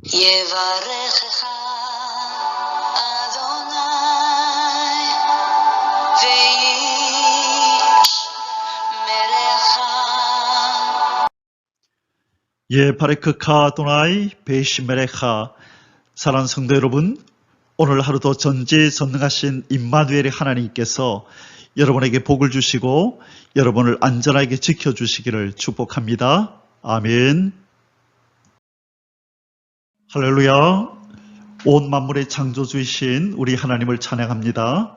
יברכך אדוני וישמרך. 바레크카 아도나이 베이시메레카. 사랑하는 성도 여러분, 오늘 하루도 전지전능하신 임마누엘의 하나님께서 여러분에게 복을 주시고 여러분을 안전하게 지켜주시기를 축복합니다. 아멘. 할렐루야. 온 만물의 창조주이신 우리 하나님을 찬양합니다.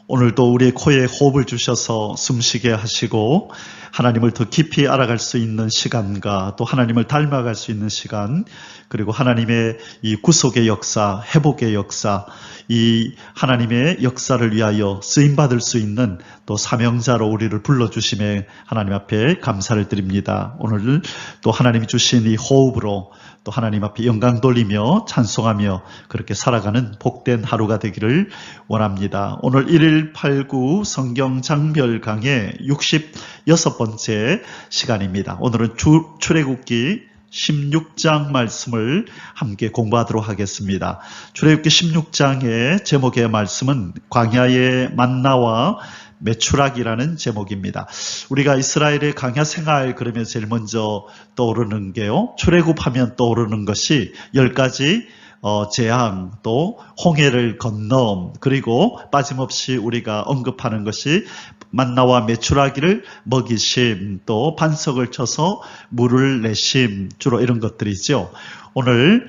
오늘도 우리의 코에 호흡을 주셔서 숨쉬게 하시고 하나님을 더 깊이 알아갈 수 있는 시간과 또 하나님을 닮아갈 수 있는 시간, 그리고 하나님의 이 구속의 역사, 회복의 역사, 이 하나님의 역사를 위하여 쓰임받을 수 있는 또 사명자로 우리를 불러주심에 하나님 앞에 감사를 드립니다. 오늘 또 하나님이 주신 이 호흡으로 또 하나님 앞에 영광 돌리며 찬송하며 그렇게 살아가는 복된 하루가 되기를 원합니다. 오늘 1일 8구 성경 장별 강의 66번째 시간입니다. 오늘은 출애굽기 16장 말씀을 함께 공부하도록 하겠습니다. 출애굽기 16장의 제목의 말씀은 광야의 만나와 메추라기라는 제목입니다. 우리가 이스라엘의 광야 생활 그러면 제일 먼저 떠오르는 게요, 출애굽하면 떠오르는 것이 10가지 재앙, 또 홍해를 건넘, 그리고 빠짐없이 우리가 언급하는 것이 만나와 메추라기를 먹이심, 또 반석을 쳐서 물을 내심, 주로 이런 것들이죠. 오늘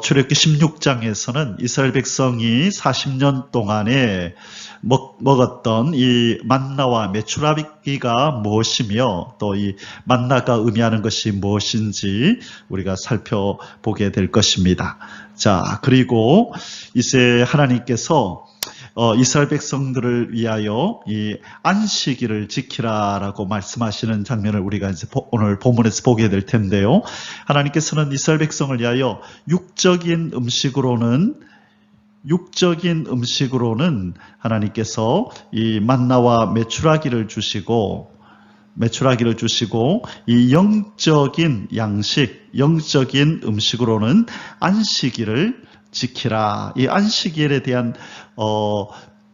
출애굽기 16장에서는 이스라엘 백성이 40년 동안에 먹었던 이 만나와 메추라기가 무엇이며 또 이 만나가 의미하는 것이 무엇인지 우리가 살펴보게 될 것입니다. 자, 그리고 이제 하나님께서 이스라엘 백성들을 위하여 이 안식일을 지키라라고 말씀하시는 장면을 우리가 이제 오늘 본문에서 보게 될 텐데요. 하나님께서는 이스라엘 백성을 위하여 육적인 음식으로는 하나님께서 이 만나와 메추라기를 주시고 이 영적인 양식, 영적인 음식으로는 안식일을 지키라. 이 안식일에 대한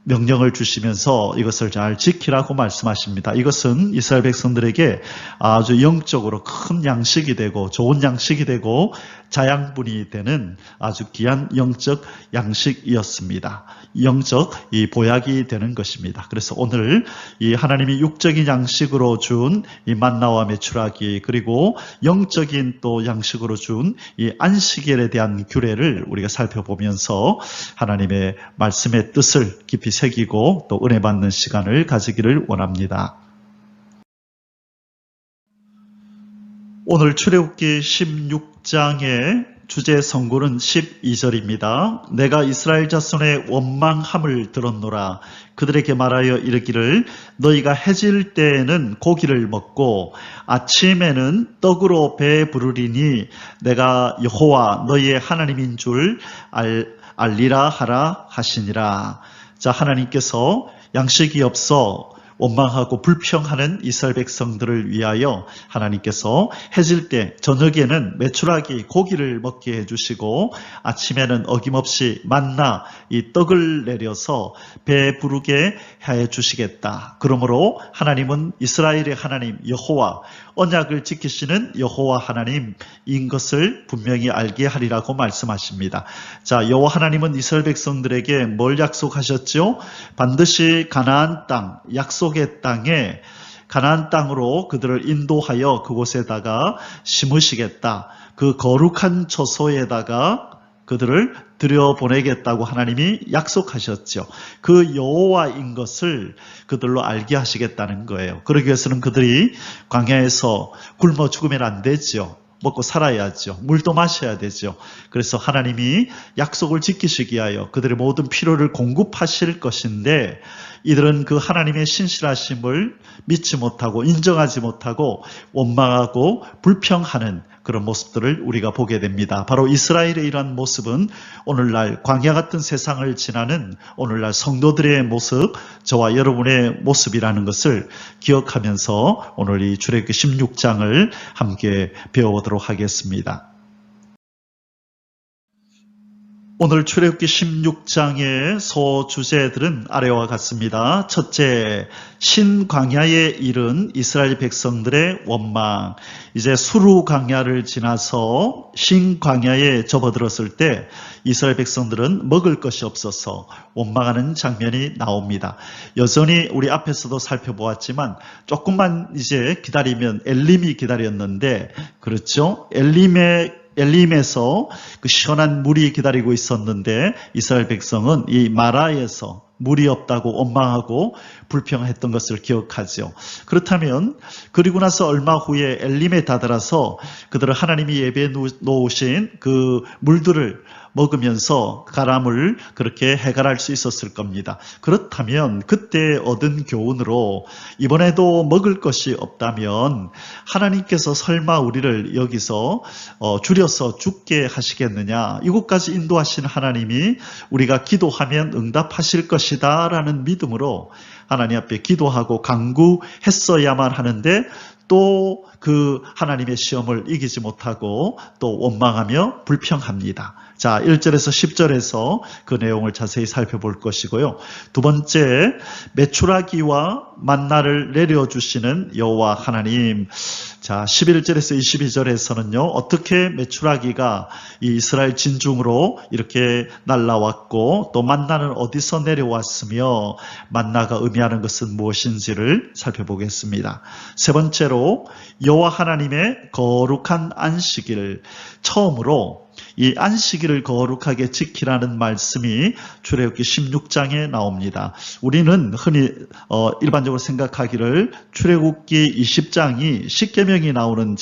명령을 주시면서 이것을 잘 지키라고 말씀하십니다. 이것은 이스라엘 백성들에게 아주 영적으로 큰 양식이 되고 좋은 양식이 되고 자양분이 되는 아주 귀한 영적 양식이었습니다. 영적 이 보약이 되는 것입니다. 그래서 오늘 이 하나님이 육적인 양식으로 준 이 만나와 메추라기, 그리고 영적인 또 양식으로 준 이 안식일에 대한 규례를 우리가 살펴보면서 하나님의 말씀의 뜻을 깊이 새기고 또 은혜 받는 시간을 가지기를 원합니다. 오늘 출애굽기 16장의 주제 성구는 12절입니다. 내가 이스라엘 자손의 원망함을 들었노라. 그들에게 말하여 이르기를 너희가 해질 때에는 고기를 먹고 아침에는 떡으로 배 부르리니 내가 여호와 너희의 하나님인 줄 알리라 하라 하시니라. 자, 하나님께서 양식이 없어 원망하고 불평하는 이스라엘 백성들을 위하여 하나님께서 해질 때 저녁에는 메추라기 고기를 먹게 해주시고 아침에는 어김없이 만나 이 떡을 내려서 배 부르게 해 주시겠다. 그러므로 하나님은 이스라엘의 하나님 여호와, 언약을 지키시는 여호와 하나님인 것을 분명히 알게 하리라고 말씀하십니다. 자, 여호와 하나님은 이스라엘 백성들에게 뭘 약속하셨죠? 반드시 가나안 땅, 약속의 땅에 가나안 땅으로 그들을 인도하여 그곳에다가 심으시겠다. 그 거룩한 처소에다가 그들을 들여보내겠다고 하나님이 약속하셨죠. 그 여호와인 것을 그들로 알게 하시겠다는 거예요. 그러기 위해서는 그들이 광야에서 굶어 죽으면 안 되죠. 먹고 살아야죠. 물도 마셔야 되죠. 그래서 하나님이 약속을 지키시기 위하여 그들의 모든 필요를 공급하실 것인데 이들은 그 하나님의 신실하심을 믿지 못하고 인정하지 못하고 원망하고 불평하는 그런 모습들을 우리가 보게 됩니다. 바로 이스라엘의 이러한 모습은 오늘날 광야 같은 세상을 지나는 오늘날 성도들의 모습, 저와 여러분의 모습이라는 것을 기억하면서 오늘 이 출애굽기 16장을 함께 배워보도록 하겠습니다. 오늘 출애굽기 16장의 소주제들은 아래와 같습니다. 첫째, 신광야에 이른 이스라엘 백성들의 원망. 이제 수루 광야를 지나서 신광야에 접어들었을 때 이스라엘 백성들은 먹을 것이 없어서 원망하는 장면이 나옵니다. 여전히 우리 앞에서도 살펴보았지만 조금만 이제 기다리면 엘림이 기다렸는데, 그렇죠? 엘림에서 그 시원한 물이 기다리고 있었는데 이스라엘 백성은 이 마라에서 물이 없다고 원망하고 불평했던 것을 기억하죠. 그렇다면 그리고 나서 얼마 후에 엘림에 다다라서 그들은 하나님이 예배해 놓으신 그 물들을 먹으면서 가람을 그렇게 해결할 수 있었을 겁니다. 그렇다면 그때 얻은 교훈으로 이번에도 먹을 것이 없다면 하나님께서 설마 우리를 여기서 줄여서 죽게 하시겠느냐, 이곳까지 인도하신 하나님이 우리가 기도하면 응답하실 것이다 라는 믿음으로 하나님 앞에 기도하고 간구했어야만 하는데 또 그 하나님의 시험을 이기지 못하고 또 원망하며 불평합니다. 자, 1절에서 10절에서 그 내용을 자세히 살펴볼 것이고요. 두 번째, 메추라기와 만나를 내려주시는 여호와 하나님. 자, 11절에서 22절에서는요, 어떻게 메추라기가 이 이스라엘 진중으로 이렇게 날라왔고 또 만나는 어디서 내려왔으며 만나가 의미하는 것은 무엇인지를 살펴보겠습니다. 세 번째로, 여호와 하나님의 거룩한 안식일. 처음으로 이 안식일을 거룩하게 지키라는 말씀이 출애굽기 16장에 나옵니다. 우리는 흔히 일반적으로 생각하기를 출애굽기 20장이 십계명이 나오는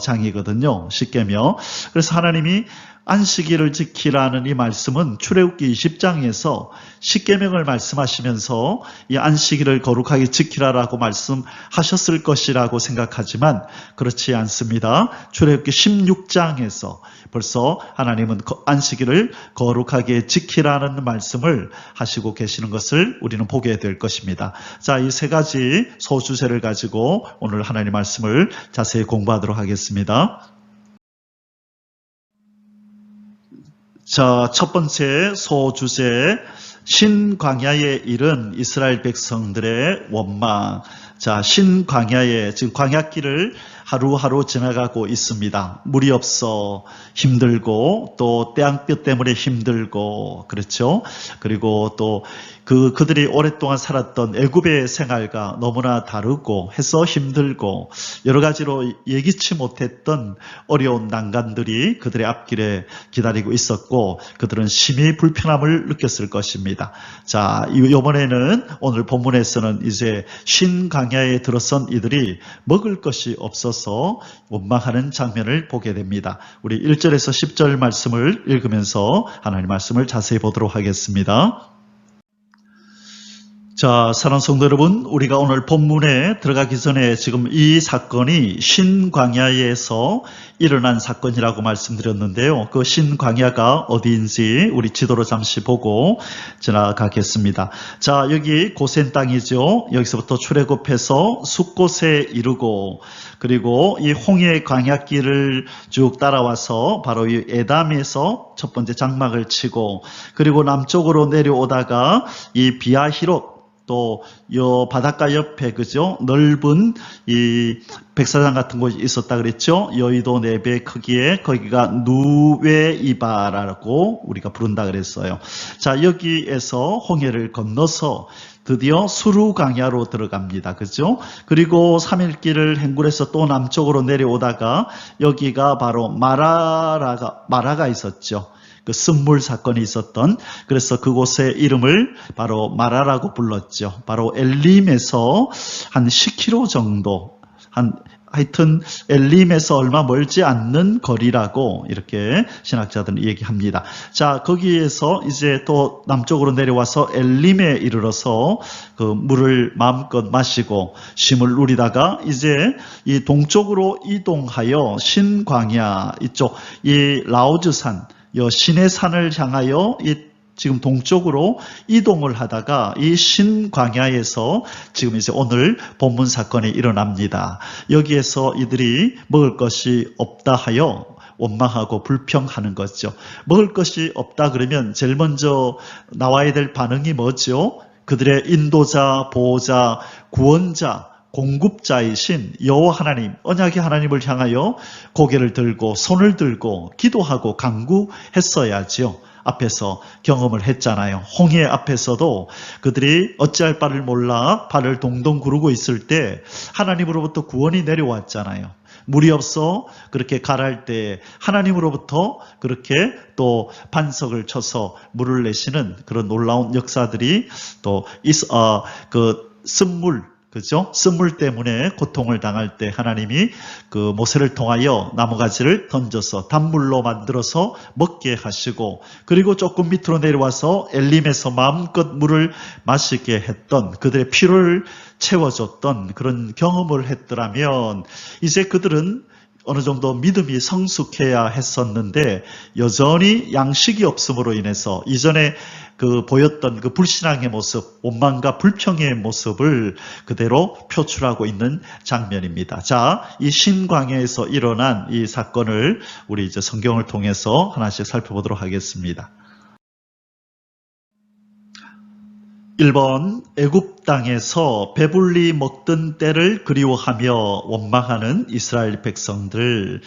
장이거든요. 십계명. 그래서 하나님이 안식일을 지키라는 이 말씀은 출애굽기 20장에서 십계명을 말씀하시면서 이 안식일을 거룩하게 지키라라고 말씀하셨을 것이라고 생각하지만 그렇지 않습니다. 출애굽기 16장에서 벌써 하나님은 안식일을 거룩하게 지키라는 말씀을 하시고 계시는 것을 우리는 보게 될 것입니다. 자, 이 세 가지 소주제를 가지고 오늘 하나님 말씀을 자세히 공부하도록 하겠습니다. 자, 첫 번째 소주제, 신광야에 이른 이스라엘 백성들의 원망. 자, 신광야에, 지금 광야길을 하루하루 지나가고 있습니다. 물이 없어 힘들고 또 태양볕 때문에 힘들고, 그렇죠? 그리고 또 그들이 오랫동안 살았던 애굽의 생활과 너무나 다르고 해서 힘들고 여러 가지로 예기치 못했던 어려운 난관들이 그들의 앞길에 기다리고 있었고 그들은 심히 불편함을 느꼈을 것입니다. 자, 이번에는 오늘 본문에서는 이제 신광야에 들어선 이들이 먹을 것이 없어서 원망하는 장면을 보게 됩니다. 우리 1절에서 10절 말씀을 읽으면서 하나님 말씀을 자세히 보도록 하겠습니다. 자, 사랑하는 성도 여러분, 우리가 오늘 본문에 들어가기 전에 지금 이 사건이 신광야에서 일어난 사건이라고 말씀드렸는데요. 그 신광야가 어디인지 우리 지도로 잠시 보고 지나가겠습니다. 자, 여기 고센 땅이죠. 여기서부터 출애굽해서 숫곳에 이르고 그리고 이 홍해 광야길을 쭉 따라와서 바로 이 에담에서 첫 번째 장막을 치고 그리고 남쪽으로 내려오다가 이 비아히롯 또 요 바닷가 옆에 그죠 넓은 이 백사장 같은 곳이 있었다 그랬죠. 여의도 4배 크기에 거기가 누웨이바라고 우리가 부른다 그랬어요. 자, 여기에서 홍해를 건너서 드디어 수루 광야로 들어갑니다. 그죠? 그리고 3일 길을 행군해서 또 남쪽으로 내려오다가 여기가 바로 마라가 있었죠. 그 쓴물 사건이 있었던, 그래서 그곳의 이름을 바로 마라라고 불렀죠. 바로 엘림에서 한 10km 정도, 하여튼 엘림에서 얼마 멀지 않는 거리라고 이렇게 신학자들은 얘기합니다. 자, 거기에서 이제 또 남쪽으로 내려와서 엘림에 이르러서 그 물을 마음껏 마시고 쉼을 누리다가 이제 이 동쪽으로 이동하여 신광야 이쪽 이 라오즈산 신의 산을 향하여 지금 동쪽으로 이동을 하다가 이 신광야에서 지금 이제 오늘 본문 사건이 일어납니다. 여기에서 이들이 먹을 것이 없다 하여 원망하고 불평하는 거죠. 먹을 것이 없다 그러면 제일 먼저 나와야 될 반응이 뭐죠? 그들의 인도자, 보호자, 구원자, 공급자이신 여호와 하나님, 언약의 하나님을 향하여 고개를 들고 손을 들고 기도하고 간구했어야지요. 앞에서 경험을 했잖아요. 홍해 앞에서도 그들이 어찌할 바를 몰라 발을 동동 구르고 있을 때 하나님으로부터 구원이 내려왔잖아요. 물이 없어 그렇게 가랄 때 하나님으로부터 그렇게 또 반석을 쳐서 물을 내시는 그런 놀라운 역사들이 또 쓴물, 그죠? 쓴물 때문에 고통을 당할 때 하나님이 그 모세를 통하여 나무가지를 던져서 단물로 만들어서 먹게 하시고, 그리고 조금 밑으로 내려와서 엘림에서 마음껏 물을 마시게 했던, 그들의 피로를 채워줬던 그런 경험을 했더라면 이제 그들은 어느 정도 믿음이 성숙해야 했었는데 여전히 양식이 없음으로 인해서 이전에 그 보였던 그 불신앙의 모습, 원망과 불평의 모습을 그대로 표출하고 있는 장면입니다. 자, 이 신광야에서 일어난 이 사건을 우리 이제 성경을 통해서 하나씩 살펴보도록 하겠습니다. 1번, 애굽 땅에서 배불리 먹던 때를 그리워하며 원망하는 이스라엘 백성들.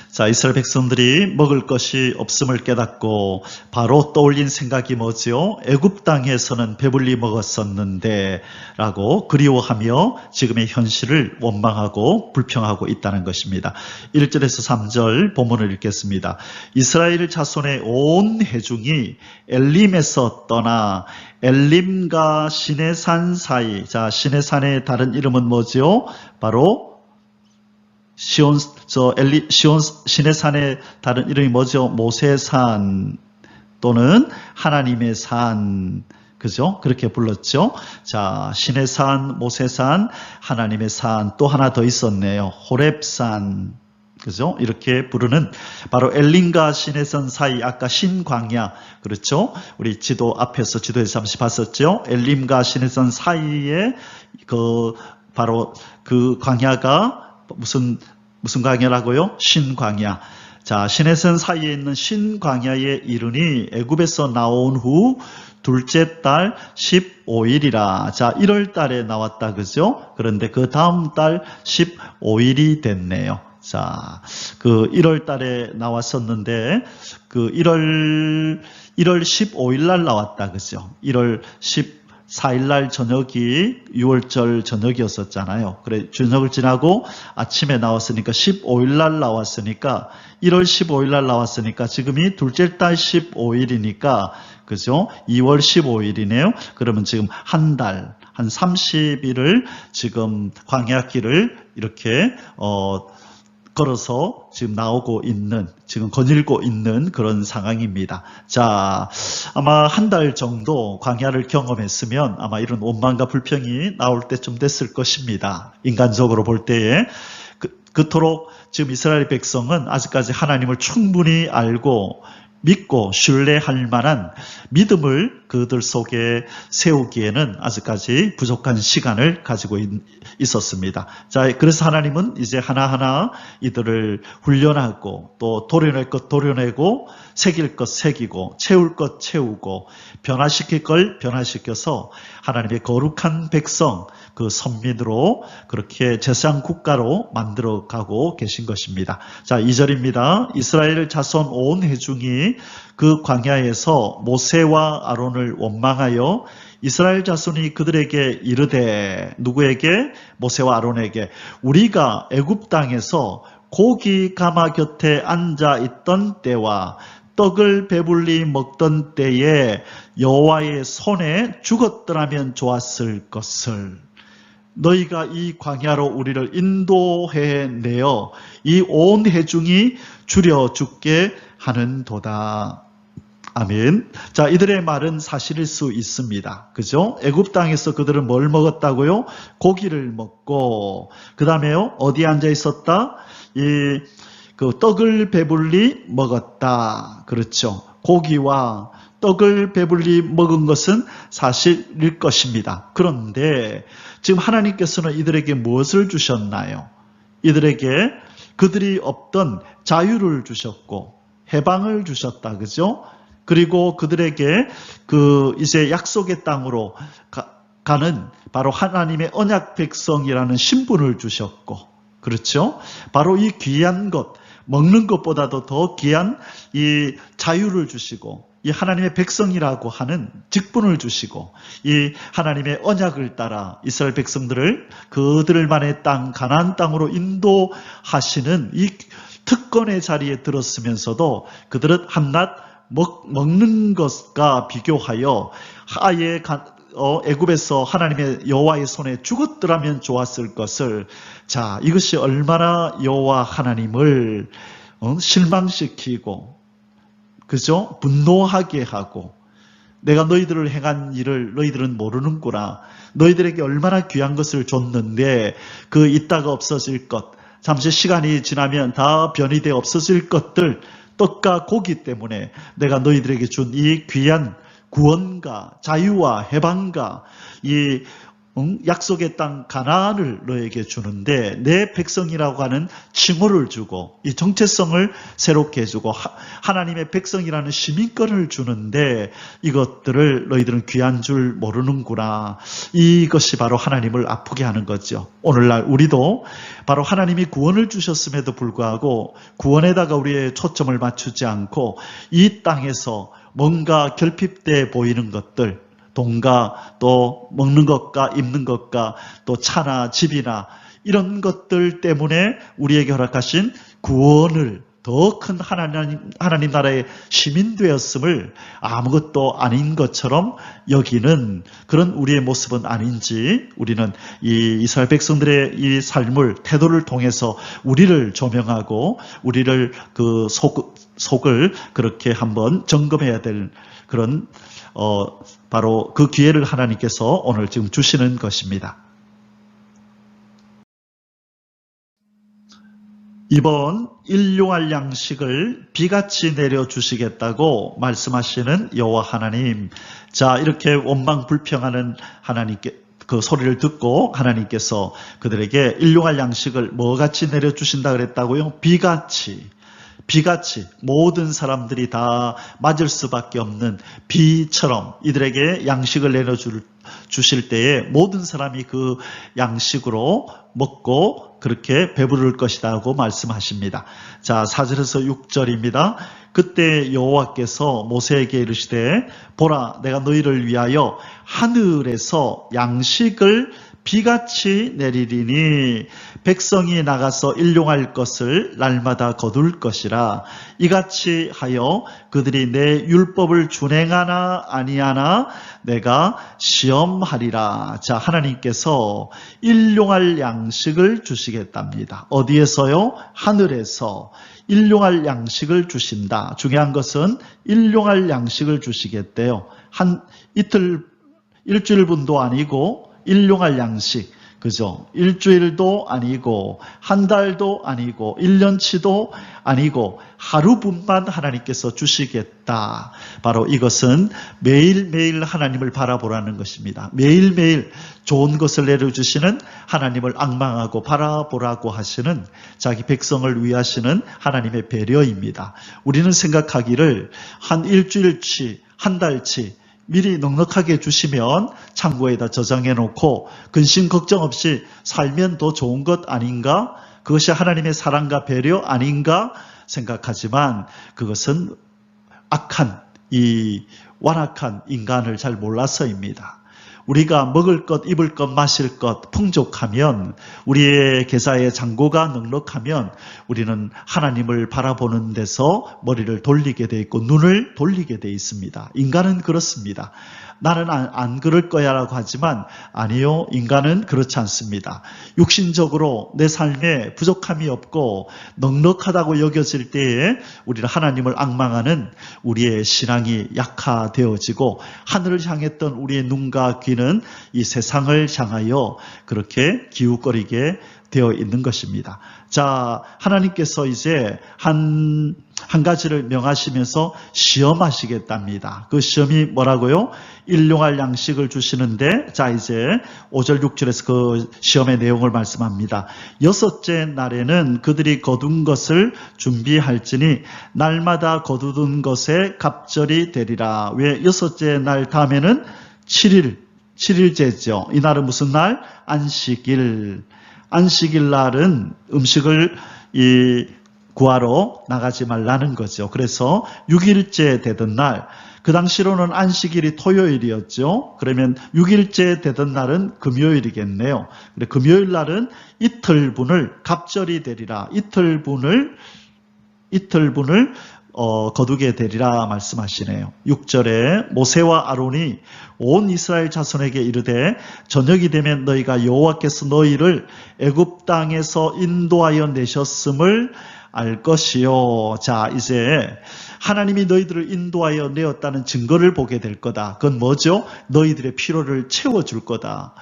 자, 이스라엘 백성들이 먹을 것이 없음을 깨닫고 바로 떠올린 생각이 뭐지요? 애굽 땅에서는 배불리 먹었었는데 라고 그리워하며 지금의 현실을 원망하고 불평하고 있다는 것입니다. 1절에서 3절 본문을 읽겠습니다. 이스라엘 자손의 온 회중이 엘림에서 떠나 엘림과 시내산 사이, 자, 시내산의 다른 이름은 뭐지요? 바로 시내산의 다른 이름이 뭐죠? 모세산 또는 하나님의 산, 그죠? 그렇게 불렀죠. 자, 시내산, 모세산, 하나님의 산, 또 하나 더 있었네요. 호렙산, 그죠? 이렇게 부르는 바로 엘림과 시내산 사이, 아까 신광야, 그렇죠? 우리 지도 앞에서 지도에서 잠시 봤었죠? 엘림과 시내산 사이에 바로 그 광야가 무슨 광야라고요? 신광야. 자, 시내산 사이에 있는 신광야에 이르니 애굽에서 나온 후 둘째 달 15일이라. 자, 1월 달에 나왔다, 그죠? 그런데 그 다음 달 15일이 됐네요. 자, 그 1월 달에 나왔었는데 그 1월 15일 날 나왔다, 그죠? 1월 14일 날 저녁이 6월절 저녁이었었잖아요. 그래, 저녁을 지나고 아침에 나왔으니까 15일 날 나왔으니까 1월 15일 날 나왔으니까 지금이 둘째 달 15일이니까 그죠? 2월 15일이네요. 그러면 지금 한 달, 한 30일을 지금 광야길을 이렇게 걸어서 지금 나오고 있는, 지금 거닐고 있는 그런 상황입니다. 자, 아마 한 달 정도 광야를 경험했으면 아마 이런 원망과 불평이 나올 때쯤 됐을 것입니다. 인간적으로 볼 때에. 그토록 지금 이스라엘 백성은 아직까지 하나님을 충분히 알고 믿고 신뢰할 만한 믿음을 그들 속에 세우기에는 아직까지 부족한 시간을 가지고 있었습니다. 자, 그래서 하나님은 이제 하나하나 이들을 훈련하고 또 도려낼 것 도려내고 새길 것 새기고 채울 것 채우고 변화시킬 걸 변화시켜서 하나님의 거룩한 백성, 그 선민으로 그렇게 제사장 국가로 만들어가고 계신 것입니다. 자, 2절입니다. 이스라엘 자손 온 회중이 그 광야에서 모세와 아론을 원망하여 이스라엘 자손이 그들에게 이르되, 누구에게? 모세와 아론에게, 우리가 애굽 땅에서 고기 가마 곁에 앉아 있던 때와 떡을 배불리 먹던 때에 여호와의 손에 죽었더라면 좋았을 것을, 너희가 이 광야로 우리를 인도해 내어 이 온 회중이 줄여 죽게 하는도다. 아멘. 자, 이들의 말은 사실일 수 있습니다. 그죠? 애굽 땅에서 그들은 뭘 먹었다고요? 고기를 먹고, 그 다음에요, 어디에 앉아 있었다? 그 떡을 배불리 먹었다. 그렇죠. 고기와 떡을 배불리 먹은 것은 사실일 것입니다. 그런데 지금 하나님께서는 이들에게 무엇을 주셨나요? 이들에게 그들이 없던 자유를 주셨고 해방을 주셨다. 그죠? 그리고 그들에게 이제 약속의 땅으로 가는 바로 하나님의 언약 백성이라는 신분을 주셨고, 그렇죠? 바로 이 귀한 것, 먹는 것보다도 더 귀한 이 자유를 주시고, 이 하나님의 백성이라고 하는 직분을 주시고, 이 하나님의 언약을 따라 이스라엘 백성들을 그들만의 땅, 가나안 땅으로 인도하시는 이 특권의 자리에 들었으면서도 그들은 한낱 먹는 것과 비교하여 아예 애굽에서 하나님의 여호와의 손에 죽었더라면 좋았을 것을, 자, 이것이 얼마나 여호와 하나님을 실망시키고, 그죠? 분노하게 하고, 내가 너희들을 행한 일을 너희들은 모르는구나. 너희들에게 얼마나 귀한 것을 줬는데 그 있다가 없어질 것, 잠시 시간이 지나면 다 변이 되어 없어질 것들, 떡과 고기 때문에 내가 너희들에게 준 이 귀한 구원과 자유와 해방과 이 약속의 땅 가나안을 너에게 주는데 내 백성이라고 하는 칭호를 주고 이 정체성을 새롭게 해주고 하나님의 백성이라는 시민권을 주는데 이것들을 너희들은 귀한 줄 모르는구나. 이것이 바로 하나님을 아프게 하는 거죠. 오늘날 우리도 바로 하나님이 구원을 주셨음에도 불구하고 구원에다가 우리의 초점을 맞추지 않고 이 땅에서 뭔가 결핍돼 보이는 것들, 돈과 또 먹는 것과 입는 것과 또 차나 집이나 이런 것들 때문에 우리에게 허락하신 구원을 더 큰 하나님 나라의 시민 되었음을 아무것도 아닌 것처럼 여기는 그런 우리의 모습은 아닌지, 우리는 이 이스라엘 백성들의 이 삶을, 태도를 통해서 우리를 조명하고 우리를 속을 그렇게 한번 점검해야 될 그런 바로 그 기회를 하나님께서 오늘 지금 주시는 것입니다. 이번 일용할 양식을 비같이 내려주시겠다고 말씀하시는 여호와 하나님. 자, 이렇게 원망 불평하는 하나님께 그 소리를 듣고 하나님께서 그들에게 일용할 양식을 뭐같이 내려주신다 그랬다고요? 비같이. 모든 사람들이 다 맞을 수밖에 없는 비처럼 이들에게 양식을 내려주실 때에 모든 사람이 그 양식으로 먹고 그렇게 배부를 것이라고 말씀하십니다. 자, 4절에서 6절입니다. 그때 여호와께서 모세에게 이르시되 보라, 내가 너희를 위하여 하늘에서 양식을 비같이 내리리니 백성이 나가서 일용할 것을 날마다 거둘 것이라. 이같이 하여 그들이 내 율법을 준행하나 아니하나 내가 시험하리라. 자, 하나님께서 일용할 양식을 주시겠답니다. 어디에서요? 하늘에서 일용할 양식을 주신다. 중요한 것은 일용할 양식을 주시겠대요. 일주일분도 아니고 일용할 양식, 그죠? 일주일도 아니고 한 달도 아니고 1년치도 아니고 하루분만 하나님께서 주시겠다. 바로 이것은 매일매일 하나님을 바라보라는 것입니다. 매일매일 좋은 것을 내려주시는 하나님을 앙망하고 바라보라고 하시는 자기 백성을 위하시는 하나님의 배려입니다. 우리는 생각하기를 한 일주일치, 한 달치 미리 넉넉하게 주시면 창고에다 저장해 놓고 근심 걱정 없이 살면 더 좋은 것 아닌가? 그것이 하나님의 사랑과 배려 아닌가 생각하지만 그것은 악한 이 완악한 인간을 잘 몰라서입니다. 우리가 먹을 것, 입을 것, 마실 것 풍족하면, 우리의 계좌에 잔고가 넉넉하면 우리는 하나님을 바라보는 데서 머리를 돌리게 돼 있고 눈을 돌리게 돼 있습니다. 인간은 그렇습니다. 나는 안 그럴 거야 라고 하지만 아니요, 인간은 그렇지 않습니다. 육신적으로 내 삶에 부족함이 없고 넉넉하다고 여겨질 때에 우리는 하나님을 앙망하는 우리의 신앙이 약화되어지고 하늘을 향했던 우리의 눈과 귀는 이 세상을 향하여 그렇게 기웃거리게 되어 있는 것입니다. 자, 하나님께서 이제 한 한 가지를 명하시면서 시험하시겠답니다. 그 시험이 뭐라고요? 일용할 양식을 주시는데, 자, 이제 5절, 6절에서 그 시험의 내용을 말씀합니다. 여섯째 날에는 그들이 거둔 것을 준비할지니 날마다 거두던 것에 갑절이 되리라. 왜 여섯째 날 다음에는 7일째죠. 이날은 무슨 날? 안식일. 안식일 날은 음식을 구하러 나가지 말라는 거죠. 그래서 6일째 되던 날, 그 당시로는 안식일이 토요일이었죠. 그러면 6일째 되던 날은 금요일이겠네요. 금요일 날은 이틀분을 갑절이 되리라. 이틀분을 거두게 되리라 말씀하시네요. 6절에 모세와 아론이 온 이스라엘 자손에게 이르되 저녁이 되면 너희가 여호와께서 너희를 애굽 땅에서 인도하여 내셨음을 알 것이요. 자, 이제 하나님이 너희들을 인도하여 내었다는 증거를 보게 될 거다. 그건 뭐죠? 너희들의 필요를 채워줄 거다.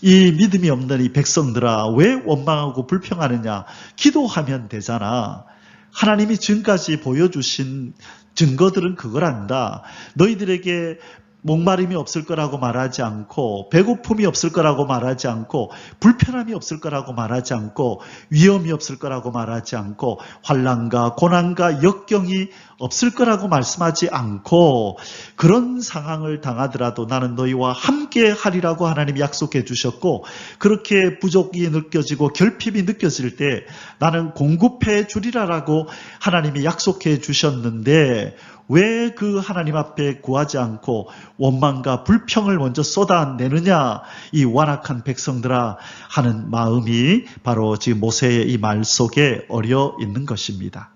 이 믿음이 없는 이 백성들아, 왜 원망하고 불평하느냐? 기도하면 되잖아. 하나님이 지금까지 보여주신 증거들은 그걸 안다. 너희들에게 목마름이 없을 거라고 말하지 않고, 배고픔이 없을 거라고 말하지 않고, 불편함이 없을 거라고 말하지 않고, 위험이 없을 거라고 말하지 않고, 환난과 고난과 역경이 없을 거라고 말씀하지 않고, 그런 상황을 당하더라도 나는 너희와 함께 하리라고 하나님이 약속해 주셨고, 그렇게 부족이 느껴지고 결핍이 느껴질 때 나는 공급해 주리라라고 하나님이 약속해 주셨는데, 왜 그 하나님 앞에 구하지 않고 원망과 불평을 먼저 쏟아내느냐, 이 완악한 백성들아 하는 마음이 바로 지금 모세의 이 말 속에 어려 있는 것입니다.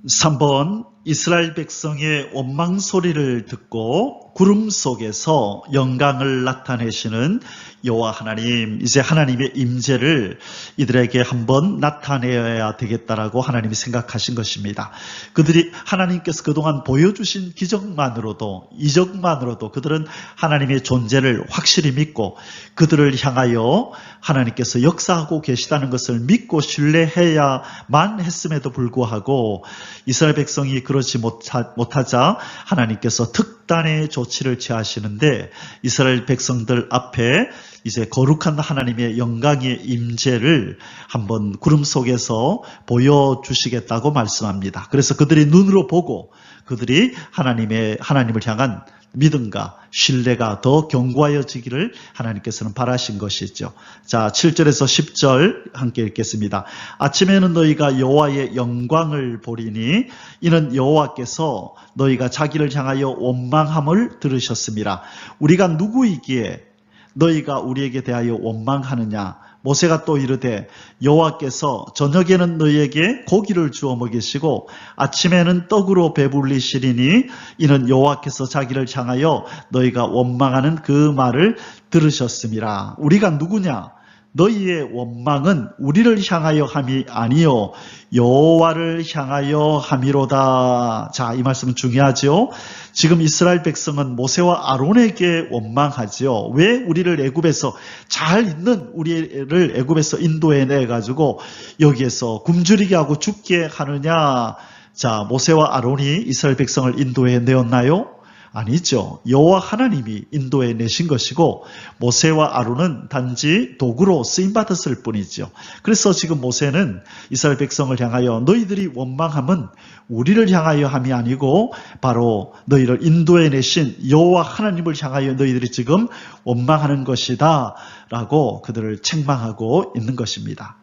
3번, 이스라엘 백성의 원망 소리를 듣고 구름 속에서 영광을 나타내시는 여호와 하나님, 이제 하나님의 임재를 이들에게 한번 나타내야 되겠다라고 하나님이 생각하신 것입니다. 그들이 하나님께서 그동안 보여주신 기적만으로도, 이적만으로도 그들은 하나님의 존재를 확실히 믿고 그들을 향하여 하나님께서 역사하고 계시다는 것을 믿고 신뢰해야만 했음에도 불구하고 이스라엘 백성이 그렇지 못하자 하나님께서 특단의 조치를 취하시는데, 이스라엘 백성들 앞에 이제 거룩한 하나님의 영광의 임재를 한번 구름 속에서 보여주시겠다고 말씀합니다. 그래서 그들이 눈으로 보고 그들이 하나님을 향한 믿음과 신뢰가 더 견고하여지기를 하나님께서는 바라신 것이죠. 자, 7절에서 10절 함께 읽겠습니다. 아침에는 너희가 여호와의 영광을 보리니 이는 여호와께서 너희가 자기를 향하여 원망함을 들으셨습니다. 우리가 누구이기에 너희가 우리에게 대하여 원망하느냐? 모세가 또 이르되 여호와께서 저녁에는 너희에게 고기를 주어 먹이시고 아침에는 떡으로 배불리시리니 이는 여호와께서 자기를 향하여 너희가 원망하는 그 말을 들으셨음이라. 우리가 누구냐? 너희의 원망은 우리를 향하여 함이 아니요 여호와를 향하여 함이로다. 자, 이 말씀은 중요하죠. 지금 이스라엘 백성은 모세와 아론에게 원망하죠. 왜 우리를 애굽에서 잘 있는 우리를 애굽에서 인도해내 가지고 여기에서 굶주리게 하고 죽게 하느냐? 자, 모세와 아론이 이스라엘 백성을 인도해 내었나요? 아니죠. 여호와 하나님이 인도해 내신 것이고 모세와 아론은 단지 도구로 쓰임받았을 뿐이죠. 그래서 지금 모세는 이스라엘 백성을 향하여 너희들이 원망함은 우리를 향하여 함이 아니고 바로 너희를 인도해 내신 여호와 하나님을 향하여 너희들이 지금 원망하는 것이다 라고 그들을 책망하고 있는 것입니다.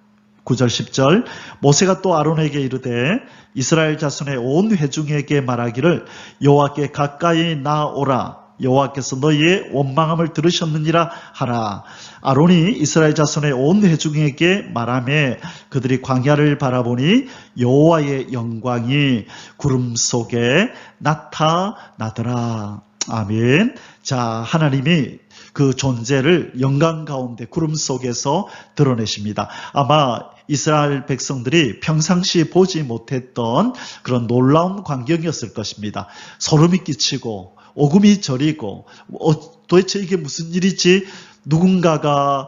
9절 10절 모세가 또 아론에게 이르되 이스라엘 자손의 온 회중에게 말하기를 여호와께 가까이 나오라. 여호와께서 너희의 원망함을 들으셨느니라 하라. 아론이 이스라엘 자손의 온 회중에게 말하매 그들이 광야를 바라보니 여호와의 영광이 구름 속에 나타나더라. 아멘. 자, 하나님이 그 존재를 영광 가운데 구름 속에서 드러내십니다. 아마 이스라엘 백성들이 평상시 보지 못했던 그런 놀라운 광경이었을 것입니다. 소름이 끼치고 오금이 저리고 도대체 이게 무슨 일이지? 누군가가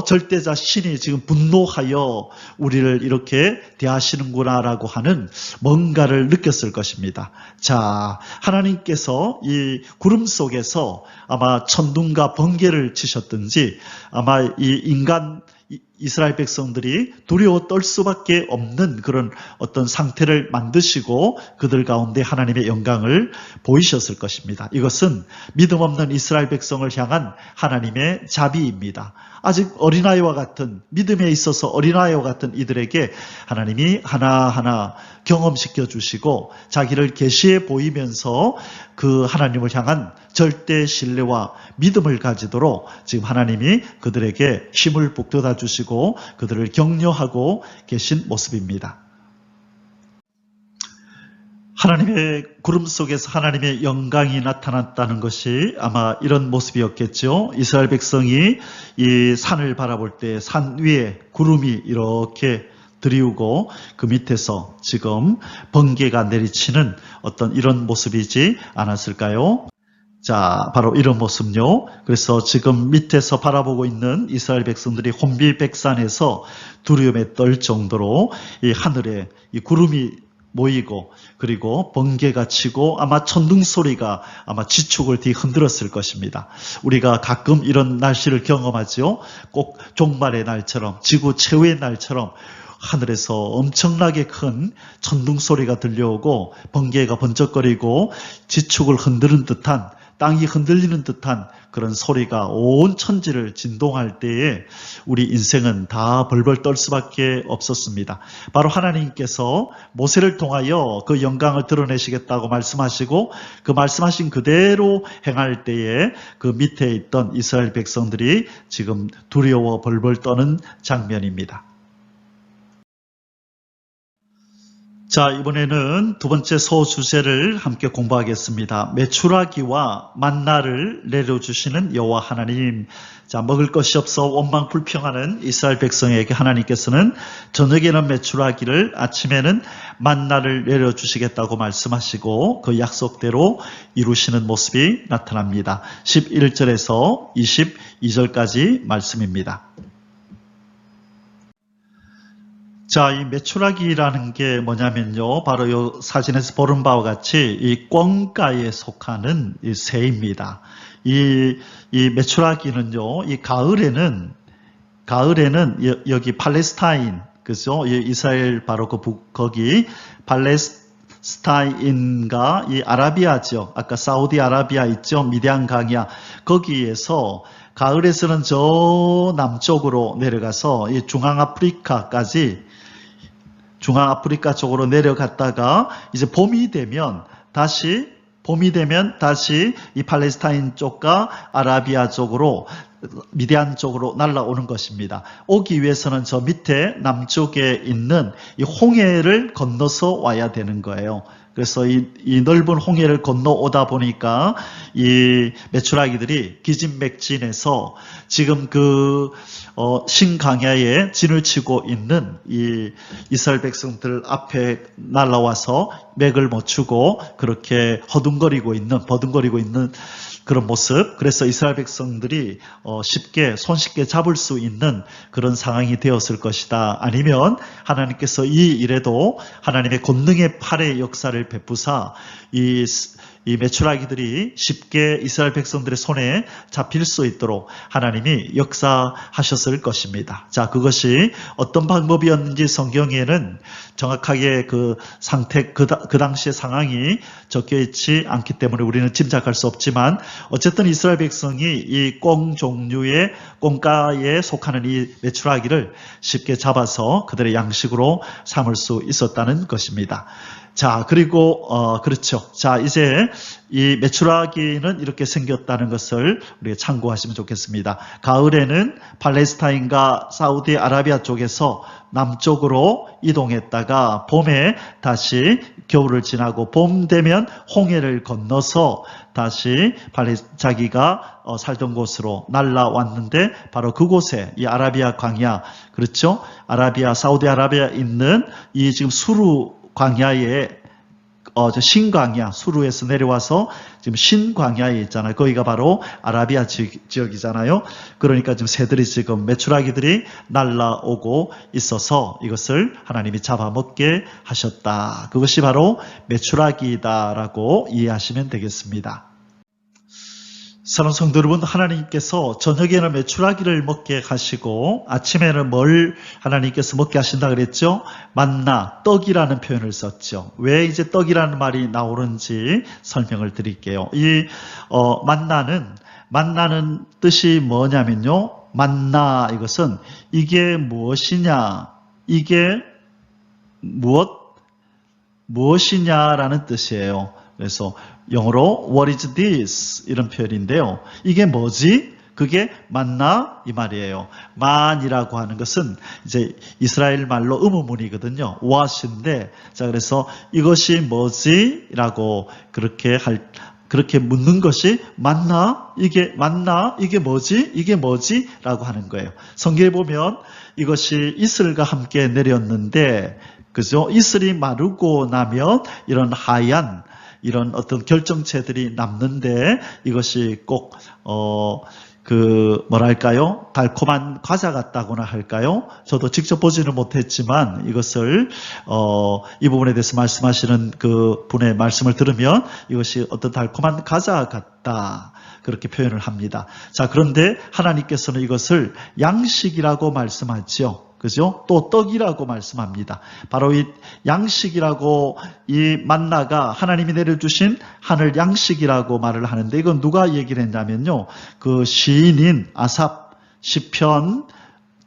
절대자 신이 지금 분노하여 우리를 이렇게 대하시는구나라고 하는 뭔가를 느꼈을 것입니다. 자, 하나님께서 이 구름 속에서 아마 천둥과 번개를 치셨든지 아마 이 인간 이스라엘 백성들이 두려워 떨 수밖에 없는 그런 어떤 상태를 만드시고 그들 가운데 하나님의 영광을 보이셨을 것입니다. 이것은 믿음 없는 이스라엘 백성을 향한 하나님의 자비입니다. 아직 어린아이와 같은, 믿음에 있어서 어린아이와 같은 이들에게 하나님이 하나하나 경험시켜 주시고 자기를 계시해 보이면서 그 하나님을 향한 절대 신뢰와 믿음을 가지도록 지금 하나님이 그들에게 힘을 북돋아 주시고 그들을 격려하고 계신 모습입니다. 하나님의 구름 속에서 하나님의 영광이 나타났다는 것이 아마 이런 모습이었겠죠. 이스라엘 백성이 이 산을 바라볼 때 산 위에 구름이 이렇게 드리우고 그 밑에서 지금 번개가 내리치는 어떤 이런 모습이지 않았을까요? 자, 바로 이런 모습요. 그래서 지금 밑에서 바라보고 있는 이스라엘 백성들이 혼비백산에서 두려움에 떨 정도로 이 하늘에 이 구름이 모이고 그리고 번개가 치고 아마 천둥 소리가 아마 지축을 뒤흔들었을 것입니다. 우리가 가끔 이런 날씨를 경험하죠. 꼭 종말의 날처럼 지구 최후의 날처럼 하늘에서 엄청나게 큰 천둥 소리가 들려오고 번개가 번쩍거리고 지축을 흔드는 듯한 땅이 흔들리는 듯한 그런 소리가 온 천지를 진동할 때에 우리 인생은 다 벌벌 떨 수밖에 없었습니다. 바로 하나님께서 모세를 통하여 그 영광을 드러내시겠다고 말씀하시고 그 말씀하신 그대로 행할 때에 그 밑에 있던 이스라엘 백성들이 지금 두려워 벌벌 떠는 장면입니다. 자, 이번에는 두 번째 소주제를 함께 공부하겠습니다. 메추라기와 만나를 내려주시는 여호와 하나님. 자, 먹을 것이 없어 원망 불평하는 이스라엘 백성에게 하나님께서는 저녁에는 메추라기를 아침에는 만나를 내려주시겠다고 말씀하시고 그 약속대로 이루시는 모습이 나타납니다. 11절에서 22절까지 말씀입니다. 자, 이 메추라기라는 게 뭐냐면요. 바로 이 사진에서 보는 바와 같이 이 꿩가에 속하는 이 새입니다. 이 메추라기는요, 이 가을에는 여기 팔레스타인, 그죠? 이스라엘 바로 거기 팔레스타인과 이 아라비아 지역, 아까 사우디아라비아 있죠? 미디안 강야, 거기에서 가을에서는 저 남쪽으로 내려가서 이 중앙아프리카 쪽으로 내려갔다가 이제 봄이 되면 다시 이 팔레스타인 쪽과 아라비아 쪽으로 미디안 쪽으로 날아오는 것입니다. 오기 위해서는 저 밑에 남쪽에 있는 이 홍해를 건너서 와야 되는 거예요. 그래서 이 넓은 홍해를 건너오다 보니까 이 메추라기들이 기진맥진해서 지금 그 신강야에 진을 치고 있는 이 이스라엘 백성들 앞에 날아와서 맥을 못 추고 그렇게 버둥거리고 있는 그런 모습. 그래서 이스라엘 백성들이 손쉽게 잡을 수 있는 그런 상황이 되었을 것이다. 아니면 하나님께서 이 일에도 하나님의 권능의 팔의 역사를 베푸사 이 메추라기들이 쉽게 이스라엘 백성들의 손에 잡힐 수 있도록 하나님이 역사하셨을 것입니다. 자, 그것이 어떤 방법이었는지 성경에는 정확하게 그 상태, 그 당시의 상황이 적혀 있지 않기 때문에 우리는 짐작할 수 없지만 어쨌든 이스라엘 백성이 이 꿩 종류의 꿩가에 속하는 이 메추라기를 쉽게 잡아서 그들의 양식으로 삼을 수 있었다는 것입니다. 자, 그리고 그렇죠. 자, 이제 이 메추라기는 이렇게 생겼다는 것을 우리가 참고하시면 좋겠습니다. 가을에는 팔레스타인과 사우디아라비아 쪽에서 남쪽으로 이동했다가 봄에 다시 겨울을 지나고 봄 되면 홍해를 건너서 다시 자기가 살던 곳으로 날아왔는데 바로 그곳에 이 아라비아 광야, 그렇죠? 사우디아라비아 있는 이 지금 수루 광야에 저 신광야, 수루에서 내려와서 지금 신광야에 있잖아요. 거기가 바로 아라비아 지역이잖아요. 그러니까 지금 새들이 지금 메추라기들이 날라오고 있어서 이것을 하나님이 잡아먹게 하셨다. 그것이 바로 메추라기다라고 이해하시면 되겠습니다. 사랑하는 성도 여러분, 하나님께서 저녁에는 메추라기를 먹게 하시고 아침에는 뭘 하나님께서 먹게 하신다 그랬죠? 만나, 떡이라는 표현을 썼죠. 왜 이제 떡이라는 말이 나오는지 설명을 드릴게요. 이 만나는 뜻이 뭐냐면요. 만나, 이것은 이게 무엇이냐, 이게 무엇이냐라는 뜻이에요. 그래서 영어로 What is this? 이런 표현인데요. 이게 뭐지? 그게 만나 이 말이에요. 만이라고 하는 것은 이제 이스라엘 말로 의문문이거든요. what인데, 자 그래서 이것이 뭐지? 라고 그렇게 묻는 것이 만나? 이게 뭐지? 이게 뭐지? 라고 하는 거예요. 성경에 보면 이것이 이슬과 함께 내렸는데, 그죠? 이슬이 마르고 나면 이런 하얀 이런 어떤 결정체들이 남는데 이것이 꼭 뭐랄까요? 달콤한 과자 같다고나 할까요? 저도 직접 보지는 못했지만 이것을 이 부분에 대해서 말씀하시는 그 분의 말씀을 들으면 이것이 어떤 달콤한 과자 같다. 그렇게 표현을 합니다. 자, 그런데 하나님께서는 이것을 양식이라고 말씀하죠. 그죠? 또 떡이라고 말씀합니다. 바로 이 양식이라고, 이 만나가 하나님이 내려주신 하늘 양식이라고 말을 하는데, 이건 누가 얘기를 했냐면요. 그 시인인 아삽 시편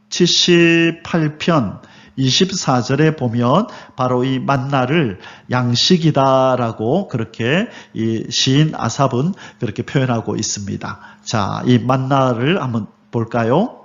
78편 24절에 보면 바로 이 만나를 양식이다라고 그렇게 이 시인 아삽은 그렇게 표현하고 있습니다. 자, 이 만나를 한번 볼까요?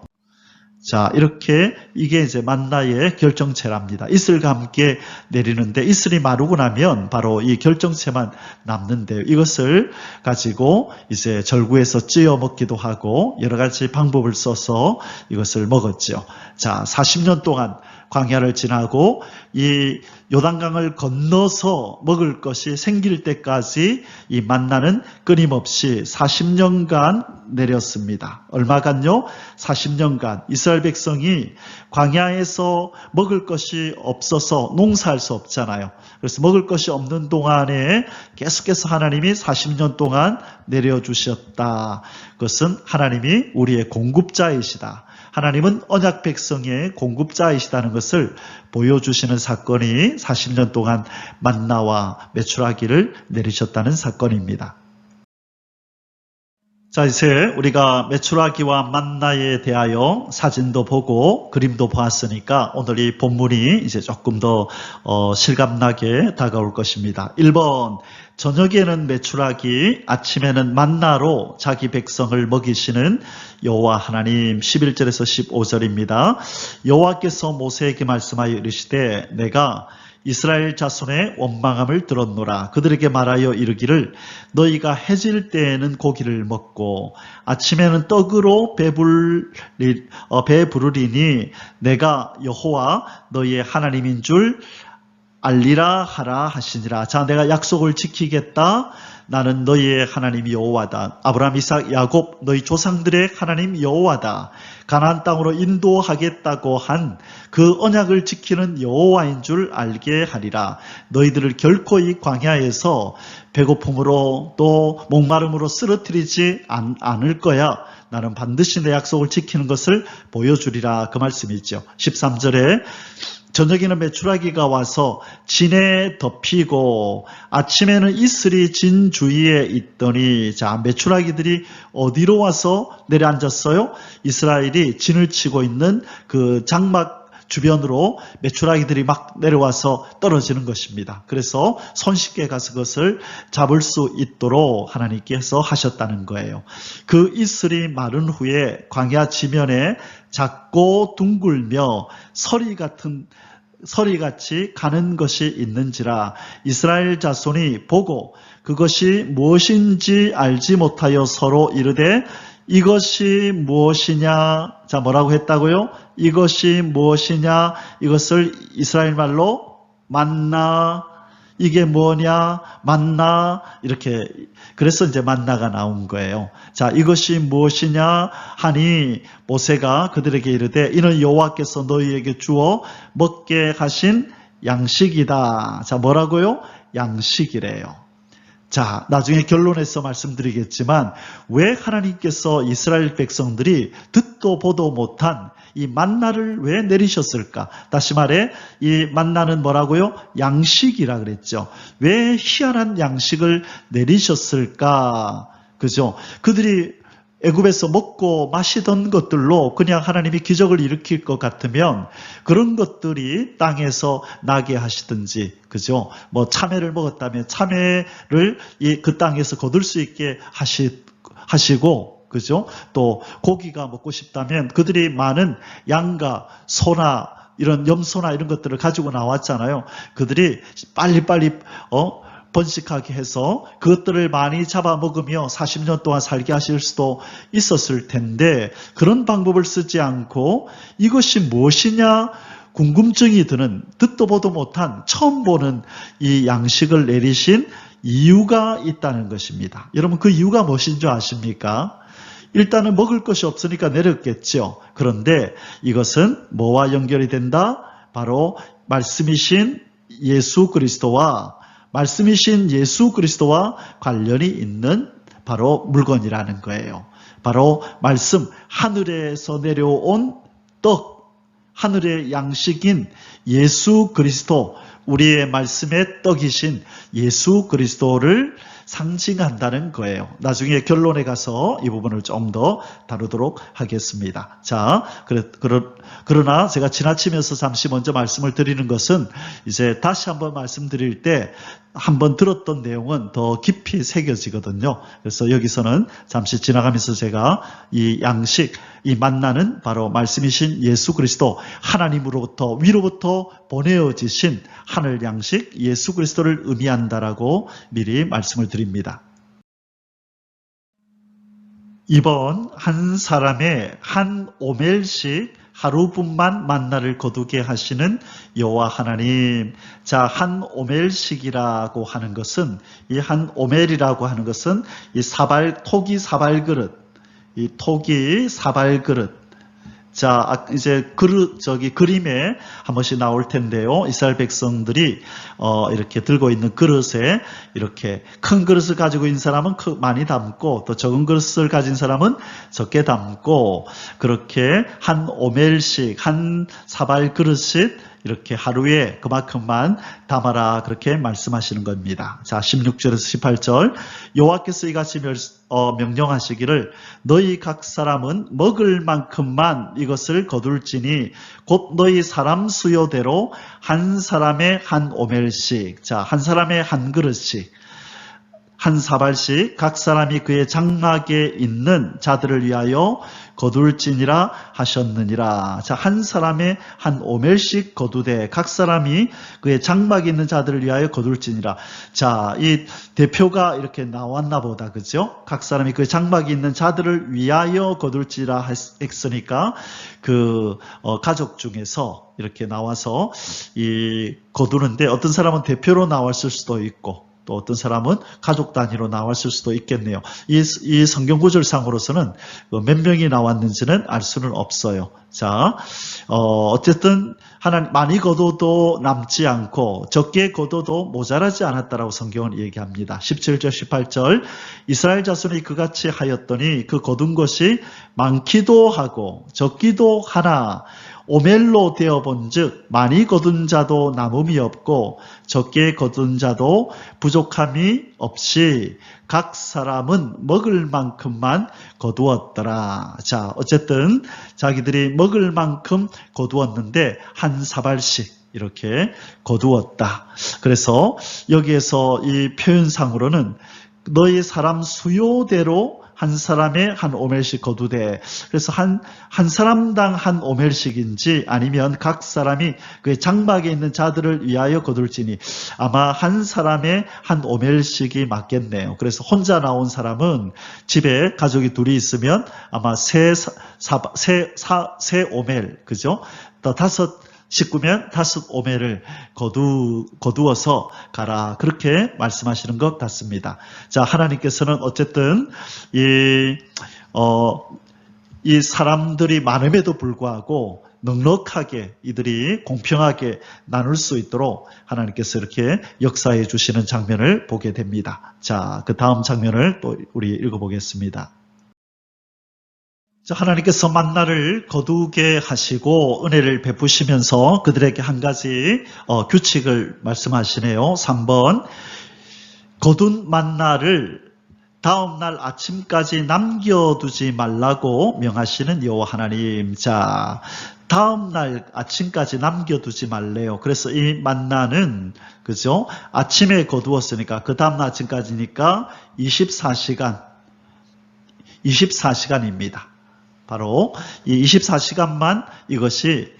자, 이렇게 이게 이제 만나의 결정체랍니다. 이슬과 함께 내리는데 이슬이 마르고 나면 바로 이 결정체만 남는데요. 이것을 가지고 이제 절구에서 찌어 먹기도 하고 여러 가지 방법을 써서 이것을 먹었죠. 자, 40년 동안 광야를 지나고 이 요단강을 건너서 먹을 것이 생길 때까지 이 만나는 끊임없이 40년간 내렸습니다. 얼마간요? 40년간 이스라엘 백성이 광야에서 먹을 것이 없어서 농사할 수 없잖아요. 그래서 먹을 것이 없는 동안에 계속해서 하나님이 40년 동안 내려주셨다. 그것은 하나님이 우리의 공급자이시다. 하나님은 언약 백성의 공급자이시다는 것을 보여주시는 사건이 40년 동안 만나와 메추라기를 내리셨다는 사건입니다. 자, 이제 우리가 메추라기와 만나에 대하여 사진도 보고 그림도 보았으니까 오늘 이 본문이 이제 조금 더 실감나게 다가올 것입니다. 1번, 저녁에는 메추라기, 아침에는 만나로 자기 백성을 먹이시는 여호와 하나님. 11절에서 15절입니다. 여호와께서 모세에게 말씀하여 이르시되 내가 이스라엘 자손의 원망함을 들었노라. 그들에게 말하여 이르기를 너희가 해질 때에는 고기를 먹고 아침에는 떡으로 배부르리니 내가 여호와 너희의 하나님인 줄 알리라 하라 하시니라. 자, 내가 약속을 지키겠다. 나는 너희의 하나님 여호와다. 아브라함, 이삭, 야곱 너희 조상들의 하나님 여호와다. 가나안 땅으로 인도하겠다고 한 그 언약을 지키는 여호와인 줄 알게 하리라. 너희들을 결코 이 광야에서 배고픔으로 또 목마름으로 쓰러뜨리지 않을 거야. 나는 반드시 내 약속을 지키는 것을 보여주리라. 그 말씀이죠. 13절에 저녁에는 메추라기가 와서 진에 덮이고 아침에는 이슬이 진 주위에 있더니, 자, 메추라기들이 어디로 와서 내려앉았어요? 이스라엘이 진을 치고 있는 그 장막 주변으로 메추라기들이 막 내려와서 떨어지는 것입니다. 그래서 손쉽게 가서 그것을 잡을 수 있도록 하나님께서 하셨다는 거예요. 그 이슬이 마른 후에 광야 지면에 작고 둥글며 서리같이 가는 것이 있는지라. 이스라엘 자손이 보고 그것이 무엇인지 알지 못하여 서로 이르되 이것이 무엇이냐. 자, 뭐라고 했다고요? 이것이 무엇이냐. 이것을 이스라엘 말로 만나, 이게 뭐냐? 만나. 이렇게. 그래서 이제 만나가 나온 거예요. 자, 이것이 무엇이냐 하니 모세가 그들에게 이르되 이는 여호와께서 너희에게 주어 먹게 하신 양식이다. 자, 뭐라고요? 양식이래요. 자, 나중에 결론에서 말씀드리겠지만 왜 하나님께서 이스라엘 백성들이 듣도 보도 못한 이 만나를 왜 내리셨을까? 다시 말해 이 만나는 뭐라고요? 양식이라 그랬죠. 왜 희한한 양식을 내리셨을까? 그죠? 그들이 애굽에서 먹고 마시던 것들로 그냥 하나님이 기적을 일으킬 것 같으면 그런 것들이 땅에서 나게 하시든지, 그죠? 뭐 참외를 먹었다면 참외를 그 땅에서 거둘 수 있게 하시고, 그죠? 또 고기가 먹고 싶다면 그들이 많은 양과 소나 이런 염소나 이런 것들을 가지고 나왔잖아요. 그들이 빨리빨리 번식하게 해서 그것들을 많이 잡아먹으며 40년 동안 살게 하실 수도 있었을 텐데 그런 방법을 쓰지 않고 이것이 무엇이냐 궁금증이 드는 듣도 보도 못한 처음 보는 이 양식을 내리신 이유가 있다는 것입니다. 여러분 그 이유가 무엇인 줄 아십니까? 일단은 먹을 것이 없으니까 내렸겠죠. 그런데 이것은 뭐와 연결이 된다? 바로 말씀이신 예수 그리스도와 관련이 있는 바로 물건이라는 거예요. 바로 말씀, 하늘에서 내려온 떡, 하늘의 양식인 예수 그리스도, 우리의 말씀의 떡이신 예수 그리스도를 상징한다는 거예요. 나중에 결론에 가서 이 부분을 좀 더 다루도록 하겠습니다. 자, 그러나 제가 지나치면서 잠시 먼저 말씀을 드리는 것은 이제 다시 한번 말씀드릴 때 한번 들었던 내용은 더 깊이 새겨지거든요. 그래서 여기서는 잠시 지나가면서 제가 이 양식, 이 만나는 바로 말씀이신 예수 그리스도, 하나님으로부터 위로부터 보내어지신 하늘 양식 예수 그리스도를 의미한다라고 미리 말씀을 드립니다. 이번 한 사람의 한 오멜씩 하루분만 만나를 거두게 하시는 여호와 하나님. 자, 한 오멜씩이라고 하는 것은 이 한 오멜이라고 하는 것은 이 토기 사발 그릇, 이 토기 사발 그릇. 자, 이제 그림에 한 번씩 나올 텐데요. 이스라엘 백성들이 이렇게 들고 있는 그릇에 이렇게 큰 그릇을 가지고 있는 사람은 많이 담고 또 적은 그릇을 가진 사람은 적게 담고 그렇게 한 오멜씩 한 사발 그릇씩 이렇게 하루에 그만큼만 담아라 그렇게 말씀하시는 겁니다. 자, 16절에서 18절 여호와께서 이같이 명령하시기를 너희 각 사람은 먹을 만큼만 이것을 거둘지니 곧 너희 사람 수요대로 한 사람의 한 오멜씩, 자, 한 사람의 한 그릇씩, 한 사발씩 각 사람이 그의 장막에 있는 자들을 위하여 거둘지니라 하셨느니라. 자, 한 사람의 한 오멜씩 거두되 각 사람이 그의 장막에 있는 자들을 위하여 거둘지니라. 자, 이 대표가 이렇게 나왔나 보다, 그죠? 각 사람이 그의 장막에 있는 자들을 위하여 거둘지라 했으니까 그 가족 중에서 이렇게 나와서 이 거두는데 어떤 사람은 대표로 나왔을 수도 있고 또 어떤 사람은 가족 단위로 나왔을 수도 있겠네요. 이 성경 구절상으로서는 몇 명이 나왔는지는 알 수는 없어요. 자, 어쨌든 하나님 많이 거둬도 남지 않고 적게 거둬도 모자라지 않았다라고 성경은 얘기합니다. 17절, 18절 이스라엘 자손이 그같이 하였더니 그 거둔 것이 많기도 하고 적기도 하나 오멜로 되어본즉 많이 거둔 자도 남음이 없고 적게 거둔 자도 부족함이 없이 각 사람은 먹을 만큼만 거두었더라. 자, 어쨌든 자기들이 먹을 만큼 거두었는데 한 사발씩 이렇게 거두었다. 그래서 여기에서 이 표현상으로는 너희 사람 수요대로 한 사람의 한 오멜씩 거두되, 그래서 한 사람당 한 오멜씩인지 아니면 각 사람이 그의 장막에 있는 자들을 위하여 거둘지니 아마 한 사람의 한 오멜씩이 맞겠네요. 그래서 혼자 나온 사람은 집에 가족이 둘이 있으면 아마 세 오멜, 그죠? 또 다섯 19면 5오멜을 거두어서 가라. 그렇게 말씀하시는 것 같습니다. 자, 하나님께서는 어쨌든 이 사람들이 많음에도 불구하고 넉넉하게 이들이 공평하게 나눌 수 있도록 하나님께서 이렇게 역사해 주시는 장면을 보게 됩니다. 자, 그 다음 장면을 또 우리 읽어보겠습니다. 하나님께서 만나를 거두게 하시고 은혜를 베푸시면서 그들에게 한 가지 규칙을 말씀하시네요. 3번, 거둔 만나를 다음 날 아침까지 남겨두지 말라고 명하시는 여호와 하나님. 자, 다음 날 아침까지 남겨두지 말래요. 그래서 이 만나는 그죠? 아침에 거두었으니까 그 다음 날 아침까지니까 24시간입니다. 바로 이 24시간만 이것이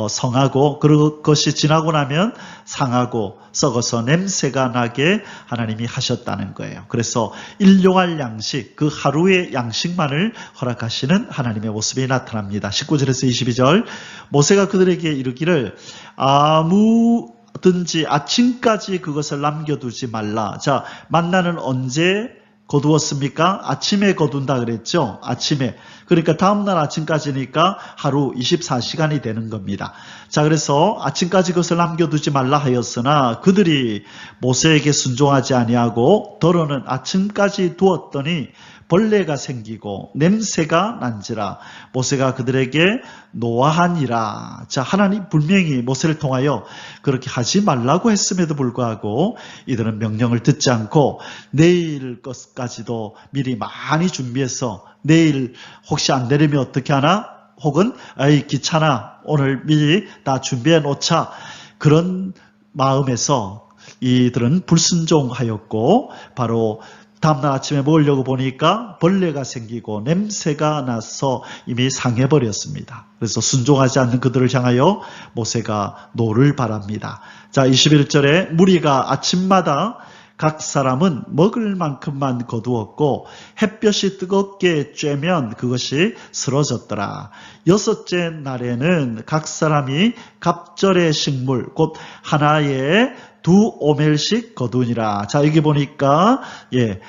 성하고 그것이 지나고 나면 상하고 썩어서 냄새가 나게 하나님이 하셨다는 거예요. 그래서 일용할 양식, 그 하루의 양식만을 허락하시는 하나님의 모습이 나타납니다. 19절에서 22절, 모세가 그들에게 이르기를 아무든지 아침까지 그것을 남겨두지 말라. 자, 만나는 언제 거두었습니까? 아침에 거둔다 그랬죠? 아침에. 그러니까 다음날 아침까지니까 하루 24시간이 되는 겁니다. 자, 그래서 아침까지 그것을 남겨두지 말라 하였으나 그들이 모세에게 순종하지 아니하고 더러는 아침까지 두었더니 벌레가 생기고 냄새가 난지라. 모세가 그들에게 노하니라. 자, 하나님 분명히 모세를 통하여 그렇게 하지 말라고 했음에도 불구하고 이들은 명령을 듣지 않고 내일 것까지도 미리 많이 준비해서 내일 혹시 안 되려면 어떻게 하나? 혹은 아이 귀찮아, 오늘 미리 다 준비해 놓자. 그런 마음에서 이들은 불순종하였고 바로 다음날 아침에 먹으려고 보니까 벌레가 생기고 냄새가 나서 이미 상해버렸습니다. 그래서 순종하지 않는 그들을 향하여 모세가 노를 바랍니다. 자, 21절에 무리가 아침마다 각 사람은 먹을 만큼만 거두었고 햇볕이 뜨겁게 쬐면 그것이 쓰러졌더라. 6째 날에는 각 사람이 갑절의 식물 곧 하나에 2오멜씩 거두니라. 자, 여기 보니까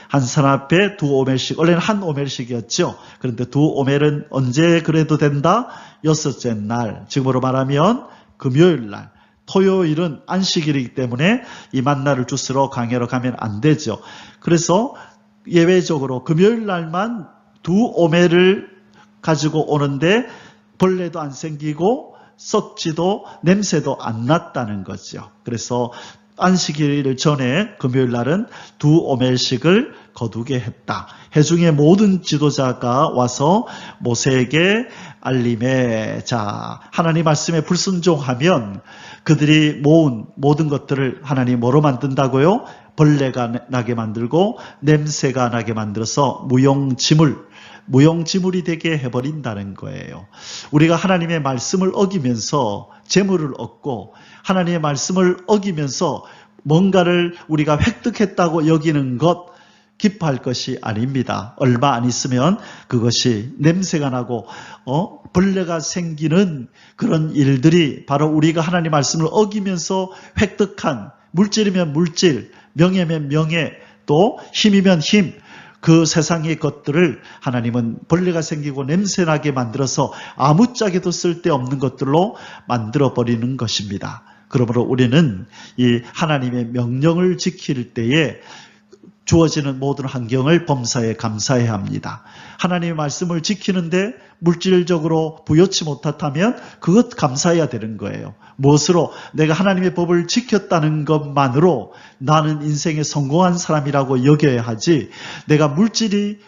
한 사람 앞에 2오멜씩, 원래는 1오멜씩이었죠. 그런데 2오멜은 언제 그래도 된다? 6째 날, 지금으로 말하면 금요일 날. 토요일은 안식일이기 때문에 이 만나를 주스러 강해로 가면 안 되죠. 그래서 예외적으로 금요일 날만 2오멜을 가지고 오는데 벌레도 안 생기고 썩지도 냄새도 안 났다는 거죠. 그래서 안식일 전에 금요일 날은 2오멜씩을 거두게 했다. 회중의 모든 지도자가 와서 모세에게 알림해. 자, 하나님 말씀에 불순종하면 그들이 모은 모든 것들을 하나님 뭐로 만든다고요? 벌레가 나게 만들고 냄새가 나게 만들어서 무용지물이 되게 해버린다는 거예요. 우리가 하나님의 말씀을 어기면서 재물을 얻고 하나님의 말씀을 어기면서 뭔가를 우리가 획득했다고 여기는 것 기뻐할 것이 아닙니다. 얼마 안 있으면 그것이 냄새가 나고 벌레가 생기는 그런 일들이 바로 우리가 하나님 말씀을 어기면서 획득한 물질이면 물질, 명예면 명예, 또 힘이면 힘, 그 세상의 것들을 하나님은 벌레가 생기고 냄새나게 만들어서 아무짝에도 쓸데없는 것들로 만들어버리는 것입니다. 그러므로 우리는 이 하나님의 명령을 지킬 때에 주어지는 모든 환경을 범사에 감사해야 합니다. 하나님의 말씀을 지키는데 물질적으로 부여치 못하다면 그것 감사해야 되는 거예요. 무엇으로? 내가 하나님의 법을 지켰다는 것만으로 나는 인생에 성공한 사람이라고 여겨야 하지, 내가 물질이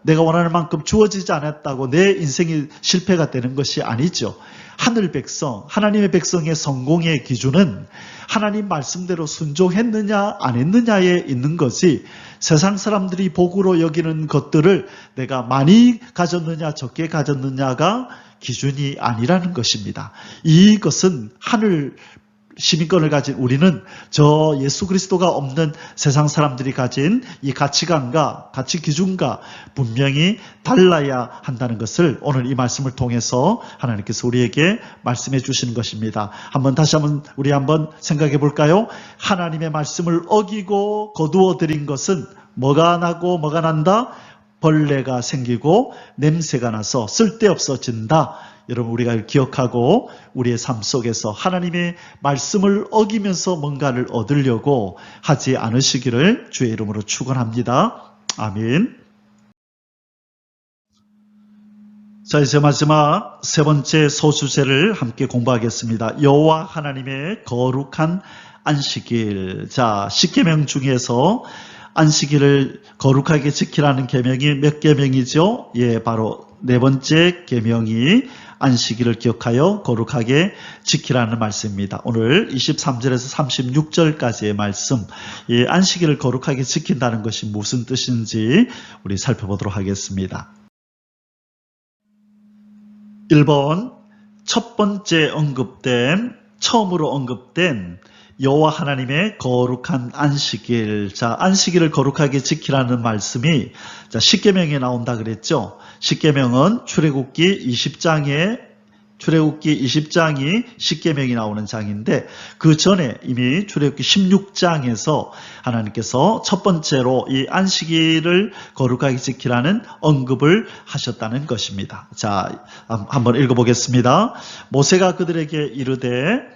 내가 원하는 만큼 주어지지 않았다고 내 인생이 실패가 되는 것이 아니죠. 하늘 백성, 하나님의 백성의 성공의 기준은 하나님 말씀대로 순종했느냐 안 했느냐에 있는 것이 세상 사람들이 복으로 여기는 것들을 내가 많이 가졌느냐 적게 가졌느냐가 기준이 아니라는 것입니다. 이것은 하늘 시민권을 가진 우리는 저 예수 그리스도가 없는 세상 사람들이 가진 이 가치관과 가치 기준과 분명히 달라야 한다는 것을 오늘 이 말씀을 통해서 하나님께서 우리에게 말씀해 주시는 것입니다. 다시 한번 우리 한번 생각해 볼까요? 하나님의 말씀을 어기고 거두어 들인 것은 뭐가 나고 뭐가 난다? 벌레가 생기고 냄새가 나서 쓸데없어진다. 여러분, 우리가 기억하고 우리의 삶 속에서 하나님의 말씀을 어기면서 뭔가를 얻으려고 하지 않으시기를 주의 이름으로 축원합니다. 아멘. 자, 이제 마지막 세 번째 소수제를 함께 공부하겠습니다. 여호와 하나님의 거룩한 안식일. 자, 10계명 중에서 안식일을 거룩하게 지키라는 계명이 몇 계명이죠? 예, 바로 네 번째 계명이 안식일을 기억하여 거룩하게 지키라는 말씀입니다. 오늘 23절에서 36절까지의 말씀, 이 안식일을 거룩하게 지킨다는 것이 무슨 뜻인지 우리 살펴보도록 하겠습니다. 1번, 첫 번째 처음으로 언급된 여호와 하나님의 거룩한 안식일. 자, 안식일을 거룩하게 지키라는 말씀이 10계명에 나온다 그랬죠. 10계명은 출애굽기 20장이 10계명이 나오는 장인데, 그 전에 이미 출애굽기 16장에서 하나님께서 첫 번째로 이 안식일을 거룩하게 지키라는 언급을 하셨다는 것입니다. 자, 한번 읽어보겠습니다. 모세가 그들에게 이르되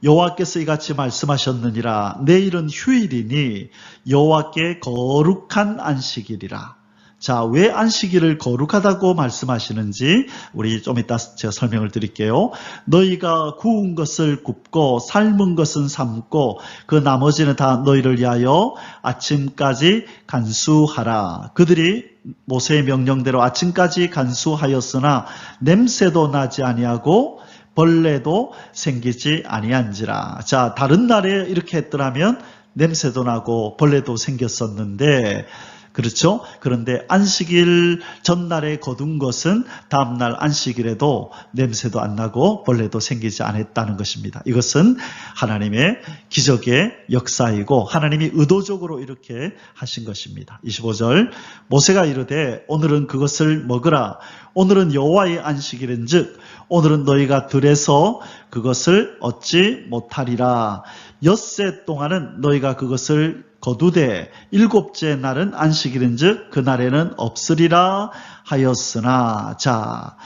여호와께서 이같이 말씀하셨느니라. 내일은 휴일이니 여호와께 거룩한 안식일이라. 자, 왜 안식일을 거룩하다고 말씀하시는지 우리 좀 이따 제가 설명을 드릴게요. 너희가 구운 것을 굽고 삶은 것은 삶고 그 나머지는 다 너희를 위하여 아침까지 간수하라. 그들이 모세의 명령대로 아침까지 간수하였으나 냄새도 나지 아니하고 벌레도 생기지 아니한지라. 자, 다른 날에 이렇게 했더라면 냄새도 나고 벌레도 생겼었는데, 그렇죠? 그런데 안식일 전날에 거둔 것은 다음날 안식일에도 냄새도 안 나고 벌레도 생기지 않았다는 것입니다. 이것은 하나님의 기적의 역사이고 하나님이 의도적으로 이렇게 하신 것입니다. 25절, 모세가 이르되 오늘은 그것을 먹으라. 오늘은 여호와의 안식일인즉 오늘은 너희가 들에서 그것을 얻지 못하리라. 엿새 동안은 너희가 그것을 거두되 일곱째 날은 안식일인즉 그날에는 없으리라 하였으나. 자,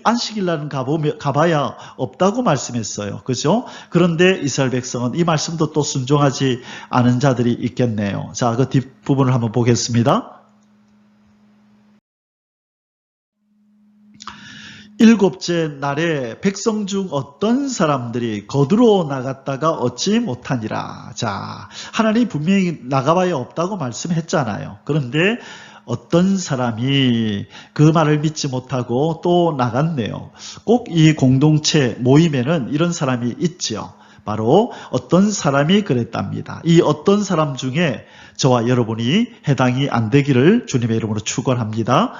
안식일 날은 가봐야 없다고 말씀했어요. 그죠? 그런데 이스라엘 백성은 이 말씀도 또 순종하지 않은 자들이 있겠네요. 자, 그 뒷부분을 한번 보겠습니다. 일곱째 날에 백성 중 어떤 사람들이 거두러 나갔다가 얻지 못하니라. 자, 하나님이 분명히 나가봐야 없다고 말씀했잖아요. 그런데 어떤 사람이 그 말을 믿지 못하고 또 나갔네요. 꼭 이 공동체 모임에는 이런 사람이 있지요. 바로 어떤 사람이 그랬답니다. 이 어떤 사람 중에 저와 여러분이 해당이 안 되기를 주님의 이름으로 축원합니다.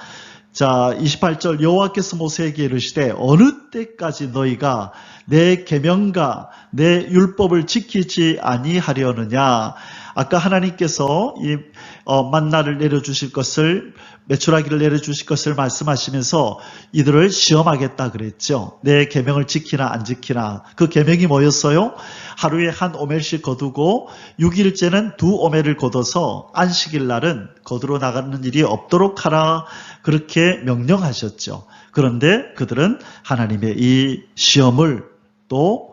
자, 28절, 여호와께서 모세에게 이르시되 어느 때까지 너희가 내 계명과 내 율법을 지키지 아니하려느냐. 아까 하나님께서 이 만나를 내려주실 것을, 메추라기를 내려주실 것을 말씀하시면서 이들을 시험하겠다 그랬죠. 내 계명을 지키나 안 지키나. 그 계명이 뭐였어요? 하루에 한 오멜씩 거두고 6일째는 2오멜을 거둬서 안식일 날은 거두러 나가는 일이 없도록 하라, 그렇게 명령하셨죠. 그런데 그들은 하나님의 이 시험을 또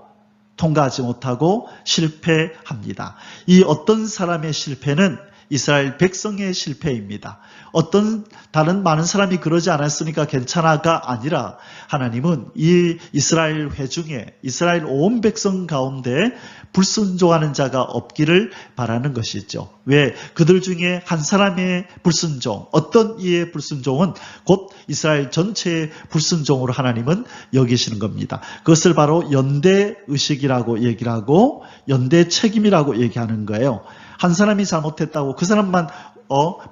통과하지 못하고 실패합니다. 이 어떤 사람의 실패는 이스라엘 백성의 실패입니다. 어떤 다른 많은 사람이 그러지 않았으니까 괜찮아가 아니라 하나님은 이 이스라엘 회중에, 이스라엘 온 백성 가운데 불순종하는 자가 없기를 바라는 것이죠. 왜? 그들 중에 한 사람의 불순종, 어떤 이의 불순종은 곧 이스라엘 전체의 불순종으로 하나님은 여기시는 겁니다. 그것을 바로 연대의식이라고 얘기를 하고 연대 책임이라고 얘기하는 거예요. 한 사람이 잘못했다고 그 사람만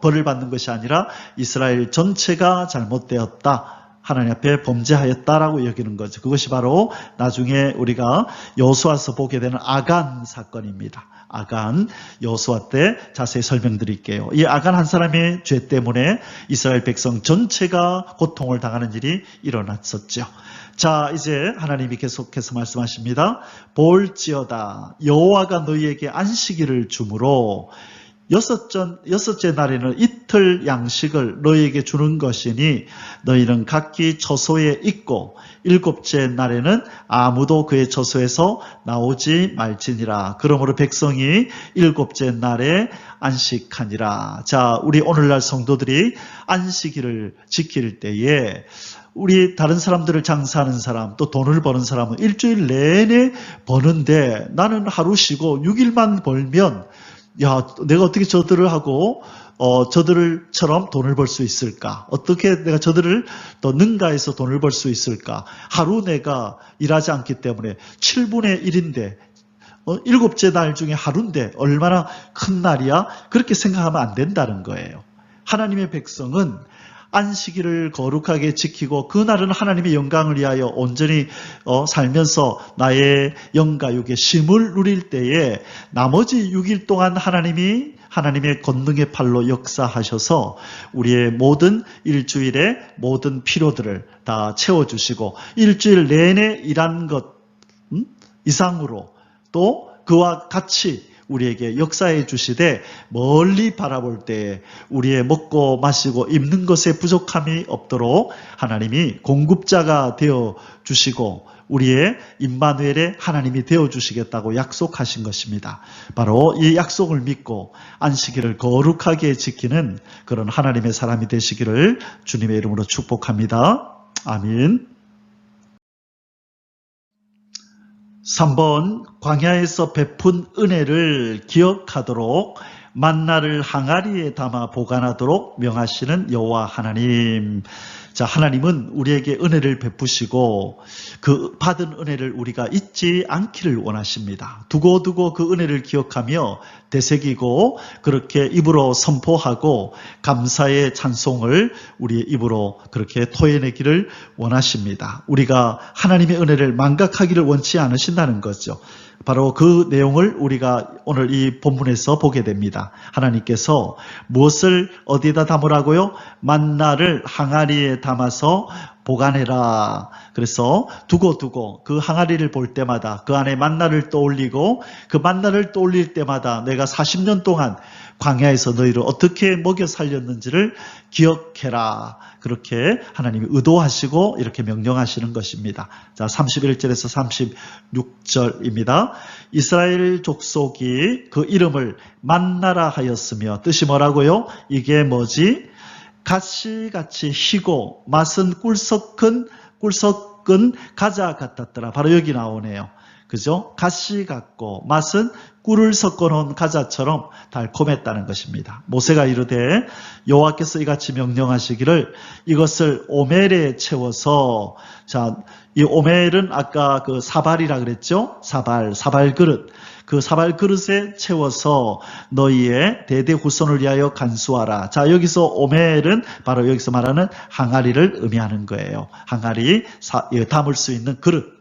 벌을 받는 것이 아니라 이스라엘 전체가 잘못되었다. 하나님 앞에 범죄하였다라고 여기는 거죠. 그것이 바로 나중에 우리가 여호수아서 보게 되는 아간 사건입니다. 아간, 여호수아 때 자세히 설명드릴게요. 이 아간 한 사람의 죄 때문에 이스라엘 백성 전체가 고통을 당하는 일이 일어났었죠. 자, 이제 하나님이 계속해서 말씀하십니다. 볼지어다 여호와가 너희에게 안식일을 주므로 여섯째 날에는 이틀 양식을 너희에게 주는 것이니 너희는 각기 처소에 있고 일곱째 날에는 아무도 그의 처소에서 나오지 말지니라. 그러므로 백성이 일곱째 날에 안식하니라. 자, 우리 오늘날 성도들이 안식일을 지킬 때에 우리 다른 사람들을 장사하는 사람 또 돈을 버는 사람은 일주일 내내 버는데 나는 하루 쉬고 6일만 벌면 야, 내가 어떻게 저들을 하고 저들처럼 돈을 벌 수 있을까? 어떻게 내가 저들을 더 능가해서 돈을 벌 수 있을까? 하루 내가 일하지 않기 때문에 7분의 1인데 7째 날 중에 하루인데 얼마나 큰 날이야? 그렇게 생각하면 안 된다는 거예요. 하나님의 백성은 안식일을 거룩하게 지키고 그날은 하나님의 영광을 위하여 온전히 살면서 나의 영가육의 쉼을 누릴 때에 나머지 6일 동안 하나님의 권능의 팔로 역사하셔서 우리의 모든 일주일의 모든 필요들을 다 채워주시고 일주일 내내 일한 것 이상으로 또 그와 같이 우리에게 역사해 주시되 멀리 바라볼 때 우리의 먹고 마시고 입는 것에 부족함이 없도록 하나님이 공급자가 되어 주시고 우리의 임마누엘의 하나님이 되어 주시겠다고 약속하신 것입니다. 바로 이 약속을 믿고 안식일을 거룩하게 지키는 그런 하나님의 사람이 되시기를 주님의 이름으로 축복합니다. 아멘. 3번 광야에서 베푼 은혜를 기억하도록 만나를 항아리에 담아 보관하도록 명하시는 여호와 하나님. 자, 하나님은 우리에게 은혜를 베푸시고 그 받은 은혜를 우리가 잊지 않기를 원하십니다. 두고두고 그 은혜를 기억하며 되새기고 그렇게 입으로 선포하고 감사의 찬송을 우리의 입으로 그렇게 토해내기를 원하십니다. 우리가 하나님의 은혜를 망각하기를 원치 않으신다는 거죠. 바로 그 내용을 우리가 오늘 이 본문에서 보게 됩니다. 하나님께서 무엇을 어디에다 담으라고요? 만나를 항아리에 담아서 보관해라. 그래서 두고두고 그 항아리를 볼 때마다 그 안에 만나를 떠올리고 그 만나를 떠올릴 때마다 내가 40년 동안 광야에서 너희를 어떻게 먹여 살렸는지를 기억해라. 그렇게 하나님이 의도하시고 이렇게 명령하시는 것입니다. 자, 31절에서 36절입니다. 이스라엘 족속이 그 이름을 만나라 하였으며 뜻이 뭐라고요? 이게 뭐지? 가시같이 희고 맛은 꿀 섞은 가자 같았더라. 바로 여기 나오네요. 그죠? 가시 같고 맛은 꿀을 섞어 놓은 가자처럼 달콤했다는 것입니다. 모세가 이르되 여호와께서 이같이 명령하시기를 이것을 오멜에 채워서, 자, 이 오멜은 아까 그 사발이라 그랬죠? 사발 그릇. 그 사발 그릇에 채워서 너희의 대대 후손을 위하여 간수하라. 자, 여기서 오멜은 바로 여기서 말하는 항아리를 의미하는 거예요. 항아리, 담을 수 있는 그릇.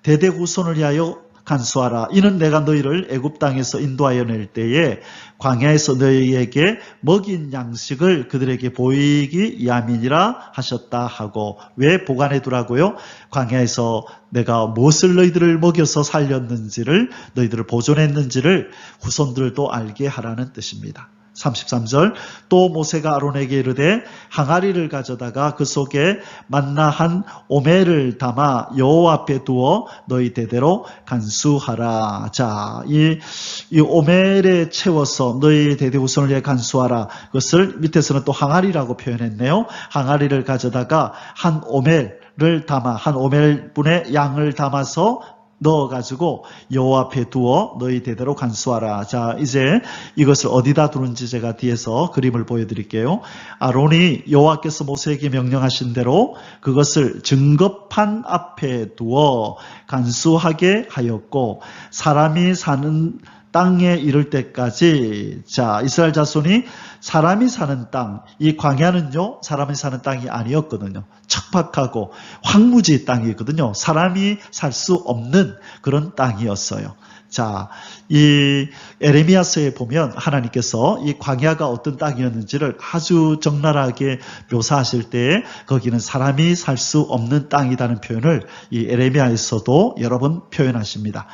대대 후손을 위하여 간수하라. 이는 내가 너희를 애굽 땅에서 인도하여 낼 때에 광야에서 너희에게 먹인 양식을 그들에게 보이기 위함이니라 하셨다 하고, 왜 보관해 두라고요? 광야에서 내가 무엇을 너희들을 먹여서 살렸는지를, 너희들을 보존했는지를 후손들도 알게 하라는 뜻입니다. 33절, 또 모세가 아론에게 이르되 항아리를 가져다가 그 속에 만나 한 오멜을 담아 여호와 앞에 두어 너희 대대로 간수하라. 자, 이 오멜에 채워서 너희 대대 후손을 위해 간수하라. 그것을 밑에서는 또 항아리라고 표현했네요. 항아리를 가져다가 한 오멜을 담아, 한 오멜분의 양을 담아서 넣어가지고 여호와 앞에 두어 너희 대대로 간수하라. 자, 이제 이것을 어디다 두는지 제가 뒤에서 그림을 보여드릴게요. 아론이 여호와께서 모세에게 명령하신 대로 그것을 증거판 앞에 두어 간수하게 하였고, 사람이 사는 땅에 이를 때까지. 자, 이스라엘 자손이 사람이 사는 땅, 이 광야는요, 사람이 사는 땅이 아니었거든요. 척박하고 황무지 땅이거든요. 사람이 살 수 없는 그런 땅이었어요. 자, 이 에레미야서에 보면 하나님께서 이 광야가 어떤 땅이었는지를 아주 적나라하게 묘사하실 때 거기는 사람이 살 수 없는 땅이라는 표현을 이 에레미야에서도 여러 번 표현하십니다.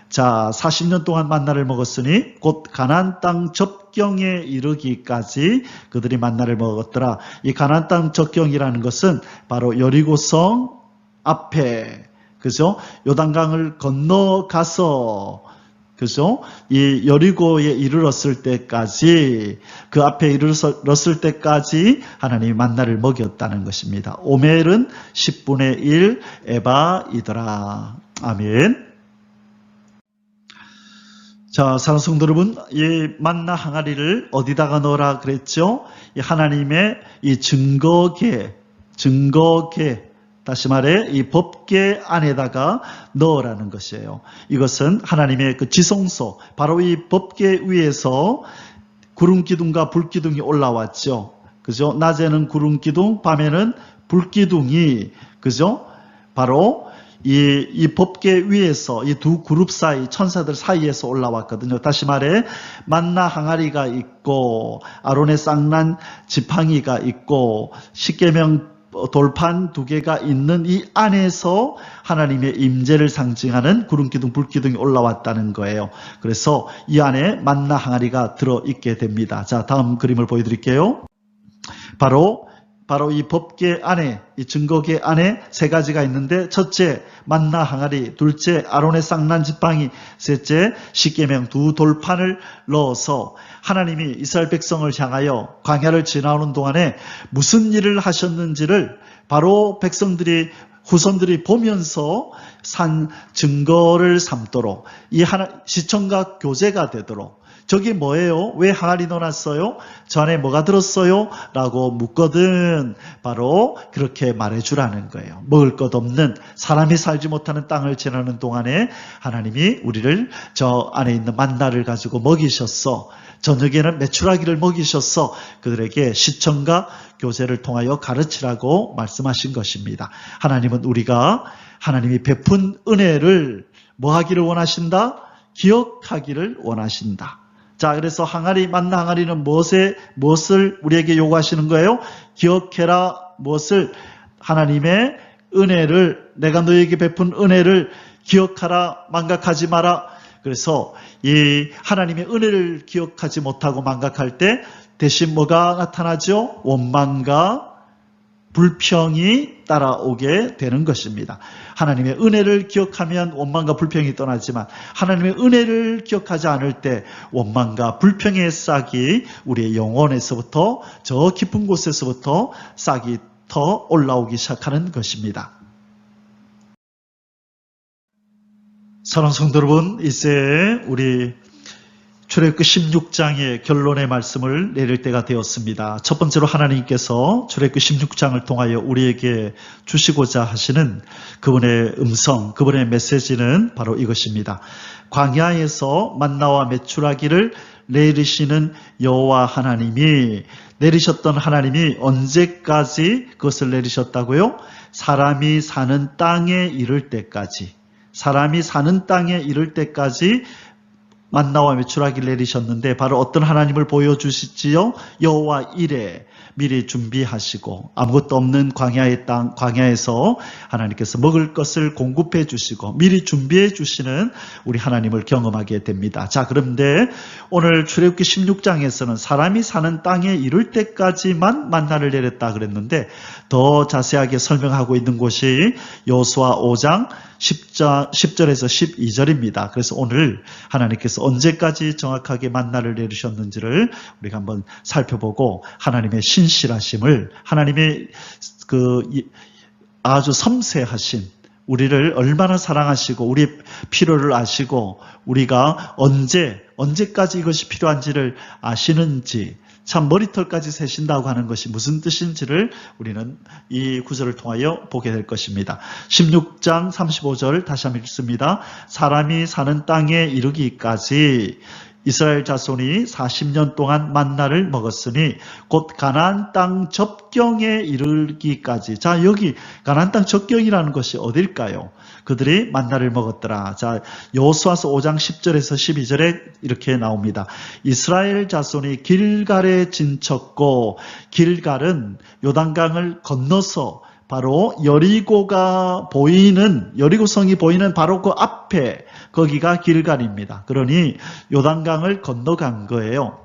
자, 40년 동안 만나를 먹었으니 곧 가나안 땅 접경에 이르기까지 그들이 만나를 먹었더라. 이 가나안 땅 접경이라는 것은 바로 여리고성 앞에, 그죠? 요단강을 건너가서, 그죠? 이 여리고에 이르렀을 때까지, 그 앞에 이르렀을 때까지 하나님이 만나를 먹였다는 것입니다. 오멜은 10분의 1 에바이더라. 아멘. 자, 사랑하는 성도 여러분, 이 만나 항아리를 어디다가 넣으라 그랬죠? 이 하나님의 이 증거계, 다시 말해 이 법계 안에다가 넣으라는 것이에요. 이것은 하나님의 그 지성소, 바로 이 법계 위에서 구름 기둥과 불 기둥이 올라왔죠. 그죠? 낮에는 구름 기둥, 밤에는 불 기둥이, 그죠? 바로 이 법계 위에서 이 두 그룹 사이, 천사들 사이에서 올라왔거든요. 다시 말해 만나 항아리가 있고 아론의 쌍난 지팡이가 있고 십계명 돌판 2개가 있는 이 안에서 하나님의 임재를 상징하는 구름기둥, 불기둥이 올라왔다는 거예요. 그래서 이 안에 만나 항아리가 들어있게 됩니다. 자, 다음 그림을 보여드릴게요. 바로 이 법계 안에, 이 증거계 안에 3가지가 있는데, 첫째 만나 항아리, 둘째 아론의 쌍난 지팡이, 셋째 십계명 2 돌판을 넣어서 하나님이 이스라엘 백성을 향하여 광야를 지나오는 동안에 무슨 일을 하셨는지를 바로 후손들이 보면서 산 증거를 삼도록, 이 시청각 교제가 되도록. 저게 뭐예요? 왜 항아리 넣어놨어요? 저 안에 뭐가 들었어요? 라고 묻거든 바로 그렇게 말해주라는 거예요. 먹을 것 없는, 사람이 살지 못하는 땅을 지나는 동안에 하나님이 우리를 저 안에 있는 만나를 가지고 먹이셨어. 저녁에는 메추라기를 먹이셨어. 그들에게 시청과 교제를 통하여 가르치라고 말씀하신 것입니다. 하나님은 우리가 하나님이 베푼 은혜를 뭐 하기를 원하신다? 기억하기를 원하신다. 자, 그래서 만나 항아리는 무엇을 우리에게 요구하시는 거예요? 기억해라. 무엇을? 하나님의 은혜를, 내가 너에게 베푼 은혜를 기억하라. 망각하지 마라. 그래서 이 하나님의 은혜를 기억하지 못하고 망각할 때 대신 뭐가 나타나죠? 원망과 불평이 따라오게 되는 것입니다. 하나님의 은혜를 기억하면 원망과 불평이 떠나지만 하나님의 은혜를 기억하지 않을 때 원망과 불평의 싹이 우리의 영혼에서부터, 저 깊은 곳에서부터 싹이 더 올라오기 시작하는 것입니다. 사랑하는 성도 여러분, 이제 우리 출애굽기 16장의 결론의 말씀을 내릴 때가 되었습니다. 첫 번째로 하나님께서 출애굽기 16장을 통하여 우리에게 주시고자 하시는 그분의 음성, 그분의 메시지는 바로 이것입니다. 광야에서 만나와 메추라기를 내리시는 여호와 하나님이, 내리셨던 하나님이 언제까지 그것을 내리셨다고요? 사람이 사는 땅에 이를 때까지, 사람이 사는 땅에 이를 때까지 만나와 메추라기를 내리셨는데 바로 어떤 하나님을 보여주시지요? 여호와 이레, 미리 준비하시고 아무것도 없는 광야의 땅, 광야에서 하나님께서 먹을 것을 공급해 주시고 미리 준비해 주시는 우리 하나님을 경험하게 됩니다. 자, 그런데 오늘 출애굽기 16장에서는 사람이 사는 땅에 이를 때까지만 만나를 내렸다 그랬는데 더 자세하게 설명하고 있는 곳이 여호수아 5장 10절에서 12절입니다. 그래서 오늘 하나님께서 언제까지 정확하게 만나를 내리셨는지를 우리가 한번 살펴보고 하나님의 신실하심을, 하나님의 아주 섬세하신, 우리를 얼마나 사랑하시고 우리의 필요를 아시고 우리가 언제까지 이것이 필요한지를 아시는지, 참 머리털까지 세신다고 하는 것이 무슨 뜻인지를 우리는 이 구절을 통하여 보게 될 것입니다. 16장 35절 다시 한번 읽습니다. 사람이 사는 땅에 이르기까지 이스라엘 자손이 40년 동안 만나를 먹었으니 곧 가나안 땅 접경에 이르기까지. 자, 여기 가나안 땅 접경이라는 것이 어딜까요? 그들이 만나를 먹었더라. 자, 여호수아서 5장 10절에서 12절에 이렇게 나옵니다. 이스라엘 자손이 길갈에 진쳤고, 길갈은 요단강을 건너서 바로 여리고성이 보이는 바로 그 앞에, 거기가 길갈입니다. 그러니 요단강을 건너간 거예요.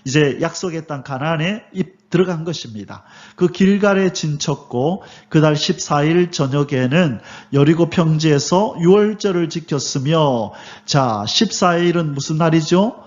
이제 약속의 땅 가나안에 들어간 것입니다. 그 길갈에 진쳤고 그달 14일 저녁에는 여리고 평지에서 유월절을 지켰으며, 자, 14일은 무슨 날이죠?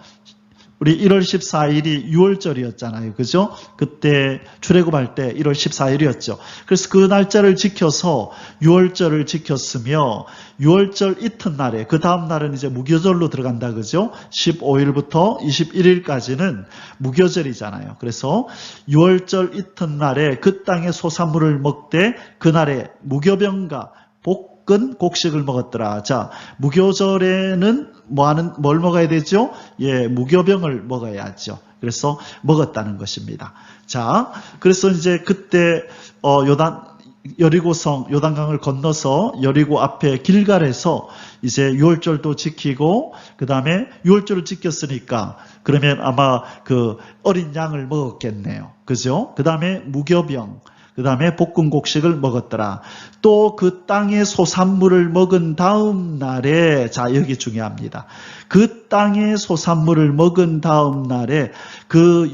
우리 1월 14일이 유월절이었잖아요. 그죠? 그때 출애굽할 때 1월 14일이었죠. 그래서 그 날짜를 지켜서 유월절을 지켰으며, 유월절 이튿날에, 그 다음 날은 이제 무교절로 들어간다. 그죠? 15일부터 21일까지는 무교절이잖아요. 그래서 유월절 이튿날에 그 땅의 소산물을 먹되 그날에 무교병과 볶은 곡식을 먹었더라. 자, 무교절에는 뭘 먹어야 되죠? 예, 무교병을 먹어야죠. 그래서 먹었다는 것입니다. 자, 그래서 이제 그때 여리고성, 요단강을 건너서 여리고 앞에 길갈에서 이제 유월절도 지키고, 그 다음에 유월절을 지켰으니까 그러면 아마 그 어린 양을 먹었겠네요. 그죠? 그 다음에 무교병, 그 다음에 볶은 곡식을 먹었더라. 또 그 땅의 소산물을 먹은 다음 날에, 자, 여기 중요합니다. 그 땅의 소산물을 먹은 다음 날에 그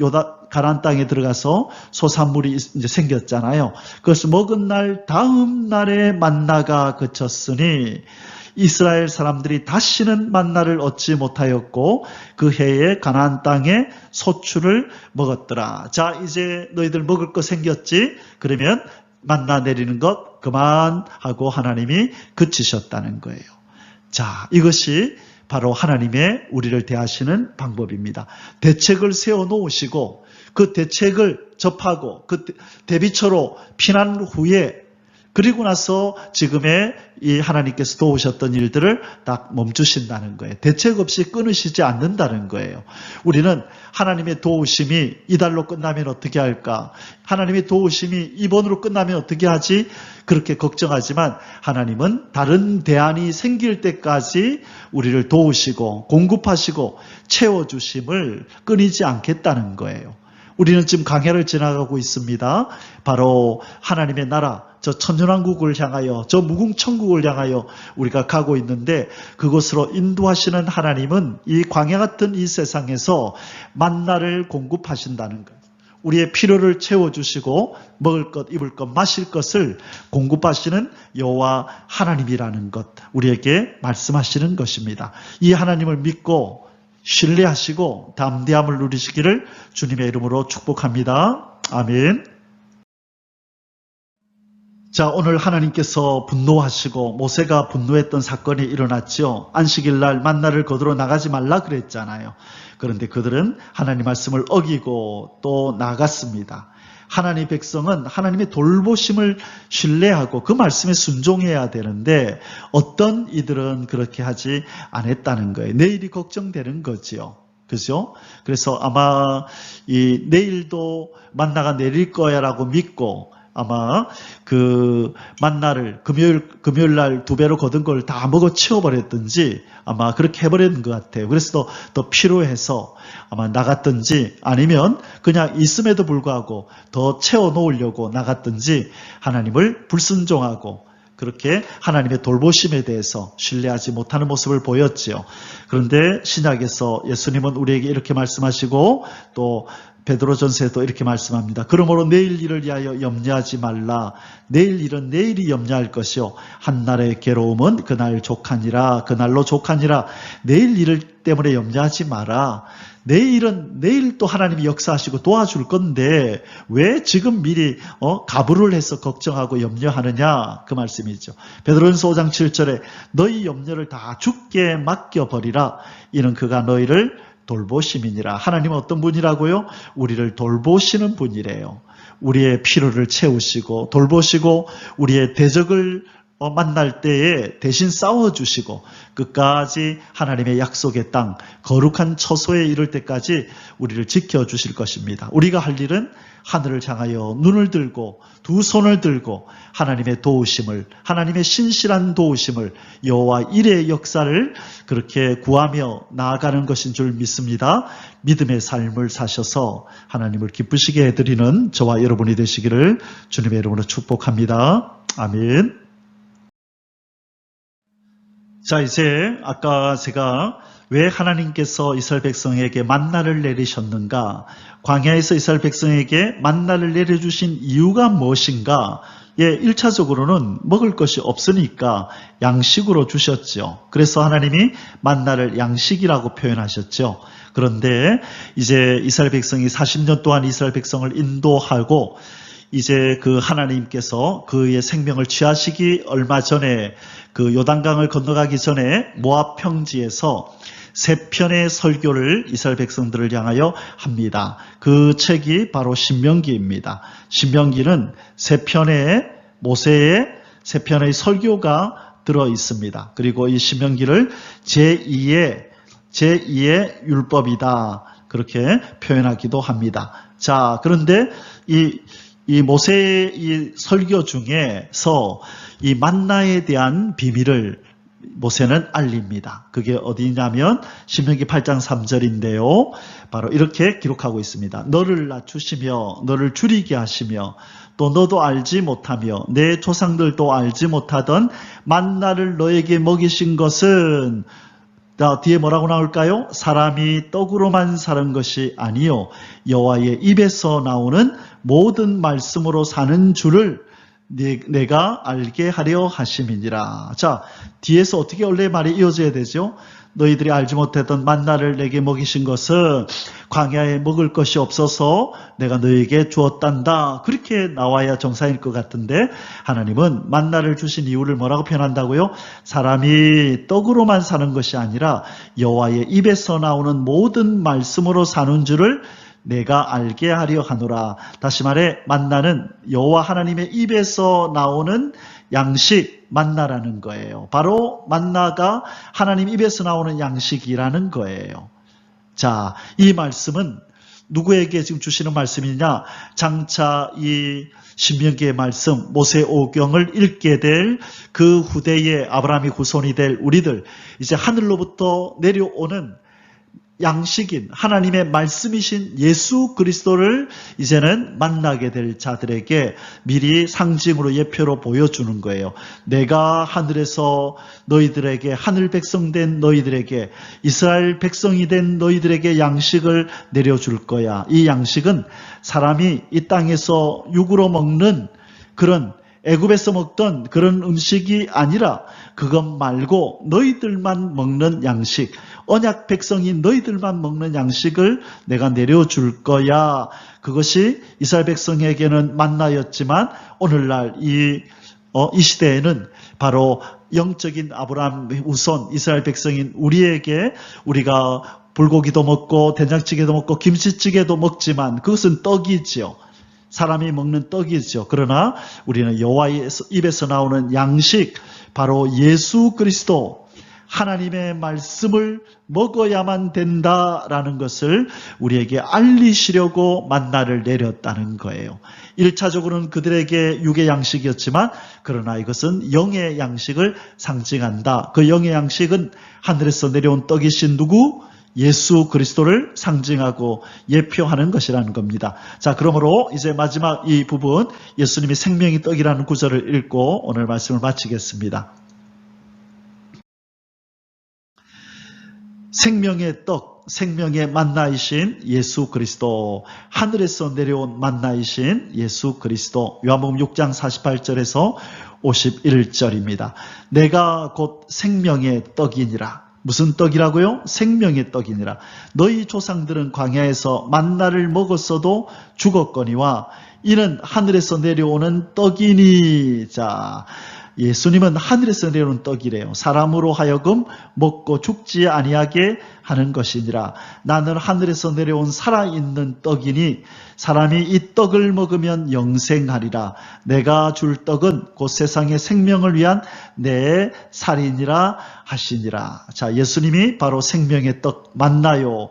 가나안 땅에 들어가서 소산물이 이제 생겼잖아요. 그것을 먹은 날 다음 날에 만나가 그쳤으니 이스라엘 사람들이 다시는 만나를 얻지 못하였고 그 해에 가나안 땅에 소출을 먹었더라. 자, 이제 너희들 먹을 거 생겼지? 그러면 만나 내리는 것 그만하고 하나님이 그치셨다는 거예요. 자, 이것이 바로 하나님의 우리를 대하시는 방법입니다. 대책을 세워놓으시고 그 대책을 접하고 그 대비처로 피난 후에, 그리고 나서 지금의 이 하나님께서 도우셨던 일들을 딱 멈추신다는 거예요. 대책 없이 끊으시지 않는다는 거예요. 우리는 하나님의 도우심이 이달로 끝나면 어떻게 할까? 하나님의 도우심이 이번으로 끝나면 어떻게 하지? 그렇게 걱정하지만 하나님은 다른 대안이 생길 때까지 우리를 도우시고 공급하시고 채워주심을 끊이지 않겠다는 거예요. 우리는 지금 강해를 지나가고 있습니다. 바로 하나님의 나라, 저 천년왕국을 향하여, 저 무궁천국을 향하여 우리가 가고 있는데, 그곳으로 인도하시는 하나님은 이 광야 같은 이 세상에서 만나를 공급하신다는 것, 우리의 필요를 채워주시고 먹을 것, 입을 것, 마실 것을 공급하시는 여호와 하나님이라는 것, 우리에게 말씀하시는 것입니다. 이 하나님을 믿고 신뢰하시고 담대함을 누리시기를 주님의 이름으로 축복합니다. 아멘. 자, 오늘 하나님께서 분노하시고 모세가 분노했던 사건이 일어났죠. 안식일 날 만나를 거두러 나가지 말라 그랬잖아요. 그런데 그들은 하나님 말씀을 어기고 또 나갔습니다. 하나님의 백성은 하나님의 돌보심을 신뢰하고 그 말씀에 순종해야 되는데 어떤 이들은 그렇게 하지 않았다는 거예요. 내일이 걱정되는 거지요. 그죠? 그래서 아마 이 내일도 만나가 내릴 거야라고 믿고 아마 그 만나를 금요일 날 2배로 거둔 걸 다 먹어 치워버렸든지 아마 그렇게 해버리는 것 같아요. 그래서 더 필요해서 아마 나갔든지 아니면 그냥 있음에도 불구하고 더 채워놓으려고 나갔든지 하나님을 불순종하고 그렇게 하나님의 돌보심에 대해서 신뢰하지 못하는 모습을 보였지요. 그런데 신약에서 예수님은 우리에게 이렇게 말씀하시고 또 베드로전서에도 이렇게 말씀합니다. 그러므로 내일 일을 위하여 염려하지 말라. 내일 일은 내일이 염려할 것이요 한날의 괴로움은 그날로 족하니라. 내일 일을 때문에 염려하지 마라. 내일은 내일 또 하나님이 역사하시고 도와줄 건데 왜 지금 미리 가부를 해서 걱정하고 염려하느냐, 그 말씀이죠. 베드로전서 5장 7절에 너희 염려를 다 주께 맡겨버리라. 이는 그가 너희를 돌보심이니라. 하나님은 어떤 분이라고요? 우리를 돌보시는 분이래요. 우리의 필요를 채우시고 돌보시고 우리의 대적을 만날 때에 대신 싸워주시고 끝까지 하나님의 약속의 땅 거룩한 처소에 이를 때까지 우리를 지켜주실 것입니다. 우리가 할 일은 하늘을 향하여 눈을 들고 두 손을 들고 하나님의 도우심을, 하나님의 신실한 도우심을, 여호와 일의 역사를 그렇게 구하며 나아가는 것인 줄 믿습니다. 믿음의 삶을 사셔서 하나님을 기쁘시게 해드리는 저와 여러분이 되시기를 주님의 이름으로 축복합니다. 아멘. 자, 이제 아까 제가 왜 하나님께서 이스라엘 백성에게 만나를 내리셨는가, 광야에서 이스라엘 백성에게 만나를 내려주신 이유가 무엇인가, 1차적으로는 먹을 것이 없으니까 양식으로 주셨죠. 그래서 하나님이 만나를 양식이라고 표현하셨죠. 그런데 이제 이스라엘 백성이 40년 동안 이스라엘 백성을 인도하고 이제 그 하나님께서 그의 생명을 취하시기 얼마 전에 그 요단강을 건너가기 전에 모압 평지에서 세 편의 설교를 이스라엘 백성들을 향하여 합니다. 그 책이 바로 신명기입니다. 신명기는 세 편의 모세의 세 편의 설교가 들어 있습니다. 그리고 이 신명기를 제2의 율법이다 그렇게 표현하기도 합니다. 자, 그런데 이 모세의 이 설교 중에서 이 만나에 대한 비밀을 모세는 알립니다. 그게 어디냐면 신명기 8장 3절인데요. 바로 이렇게 기록하고 있습니다. 너를 낮추시며 너를 줄이게 하시며 또 너도 알지 못하며 내 조상들도 알지 못하던 만나를 너에게 먹이신 것은, 뒤에 뭐라고 나올까요? 사람이 떡으로만 사는 것이 아니요 여호와의 입에서 나오는 모든 말씀으로 사는 줄을 내가 알게 하려 하심이니라. 자, 뒤에서 어떻게 원래 말이 이어져야 되죠? 너희들이 알지 못했던 만나를 내게 먹이신 것은 광야에 먹을 것이 없어서 내가 너희에게 주었단다. 그렇게 나와야 정상일 것 같은데 하나님은 만나를 주신 이유를 뭐라고 표현한다고요? 사람이 떡으로만 사는 것이 아니라 여호와의 입에서 나오는 모든 말씀으로 사는 줄을 내가 알게 하려 하노라. 다시 말해 만나는 여호와 하나님의 입에서 나오는 양식, 만나라는 거예요. 바로 만나가 하나님 입에서 나오는 양식이라는 거예요. 자, 이 말씀은 누구에게 지금 주시는 말씀이냐? 장차 이 신명기의 말씀, 모세오경을 읽게 될 그 후대의 아브라함의 후손이 될 우리들, 이제 하늘로부터 내려오는 양식인 하나님의 말씀이신 예수 그리스도를 이제는 만나게 될 자들에게 미리 상징으로 예표로 보여주는 거예요. 내가 하늘에서 너희들에게, 하늘 백성 된 너희들에게, 이스라엘 백성이 된 너희들에게 양식을 내려줄 거야. 이 양식은 사람이 이 땅에서 육으로 먹는 그런 애굽에서 먹던 그런 음식이 아니라 그것 말고 너희들만 먹는 양식, 언약 백성인 너희들만 먹는 양식을 내가 내려줄 거야. 그것이 이스라엘 백성에게는 만나였지만 오늘날 이 시대에는 바로 영적인 아브라함 후손 이스라엘 백성인 우리에게, 우리가 불고기도 먹고 된장찌개도 먹고 김치찌개도 먹지만 그것은 떡이지요. 사람이 먹는 떡이죠. 그러나 우리는 여호와의 입에서 나오는 양식, 바로 예수 그리스도, 하나님의 말씀을 먹어야만 된다라는 것을 우리에게 알리시려고 만나를 내렸다는 거예요. 1차적으로는 그들에게 육의 양식이었지만 그러나 이것은 영의 양식을 상징한다. 그 영의 양식은 하늘에서 내려온 떡이신 누구? 예수 그리스도를 상징하고 예표하는 것이라는 겁니다. 자, 그러므로 이제 마지막 이 부분, 예수님이 생명의 떡이라는 구절을 읽고 오늘 말씀을 마치겠습니다. 생명의 떡, 생명의 만나이신 예수 그리스도, 하늘에서 내려온 만나이신 예수 그리스도, 요한복음 6장 48절에서 51절입니다. 내가 곧 생명의 떡이니라. 무슨 떡이라고요? 생명의 떡이니라. 너희 조상들은 광야에서 만나를 먹었어도 죽었거니와 이는 하늘에서 내려오는 떡이니. 자, 예수님은 하늘에서 내려온 떡이래요. 사람으로 하여금 먹고 죽지 아니하게 하는 것이니라. 나는 하늘에서 내려온 살아있는 떡이니 사람이 이 떡을 먹으면 영생하리라. 내가 줄 떡은 곧 세상의 생명을 위한 내 살이니라 하시니라. 자, 예수님이 바로 생명의 떡 만나요.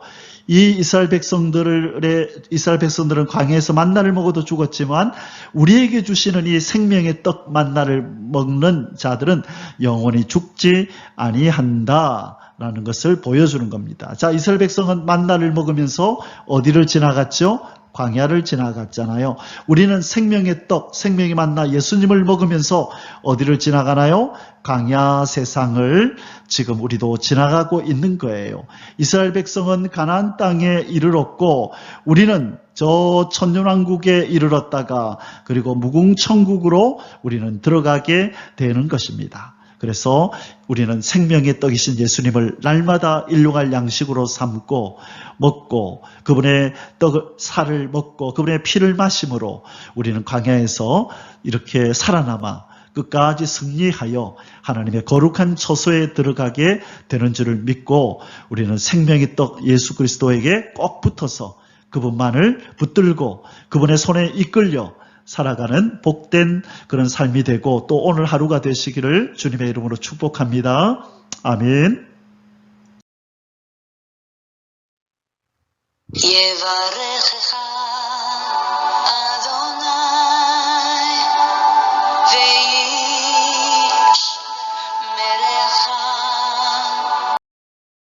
이 이스라엘 백성들은 광야에서 만나를 먹어도 죽었지만 우리에게 주시는 이 생명의 떡 만나를 먹는 자들은 영원히 죽지 아니한다라는 것을 보여주는 겁니다. 자, 이스라엘 백성은 만나를 먹으면서 어디를 지나갔죠? 광야를 지나갔잖아요. 우리는 생명의 떡, 생명의 만나 예수님을 먹으면서 어디를 지나가나요? 광야 세상을 지금 우리도 지나가고 있는 거예요. 이스라엘 백성은 가나안 땅에 이르렀고 우리는 저 천년왕국에 이르렀다가 그리고 무궁천국으로 우리는 들어가게 되는 것입니다. 그래서 우리는 생명의 떡이신 예수님을 날마다 일용할 양식으로 삼고 먹고 그분의 떡을 살을 먹고 그분의 피를 마심으로 우리는 광야에서 이렇게 살아남아 끝까지 승리하여 하나님의 거룩한 처소에 들어가게 되는 줄을 믿고 우리는 생명의 떡 예수 그리스도에게 꼭 붙어서 그분만을 붙들고 그분의 손에 이끌려 살아가는 복된 그런 삶이 되고 또 오늘 하루가 되시기를 주님의 이름으로 축복합니다. 아멘. יברכך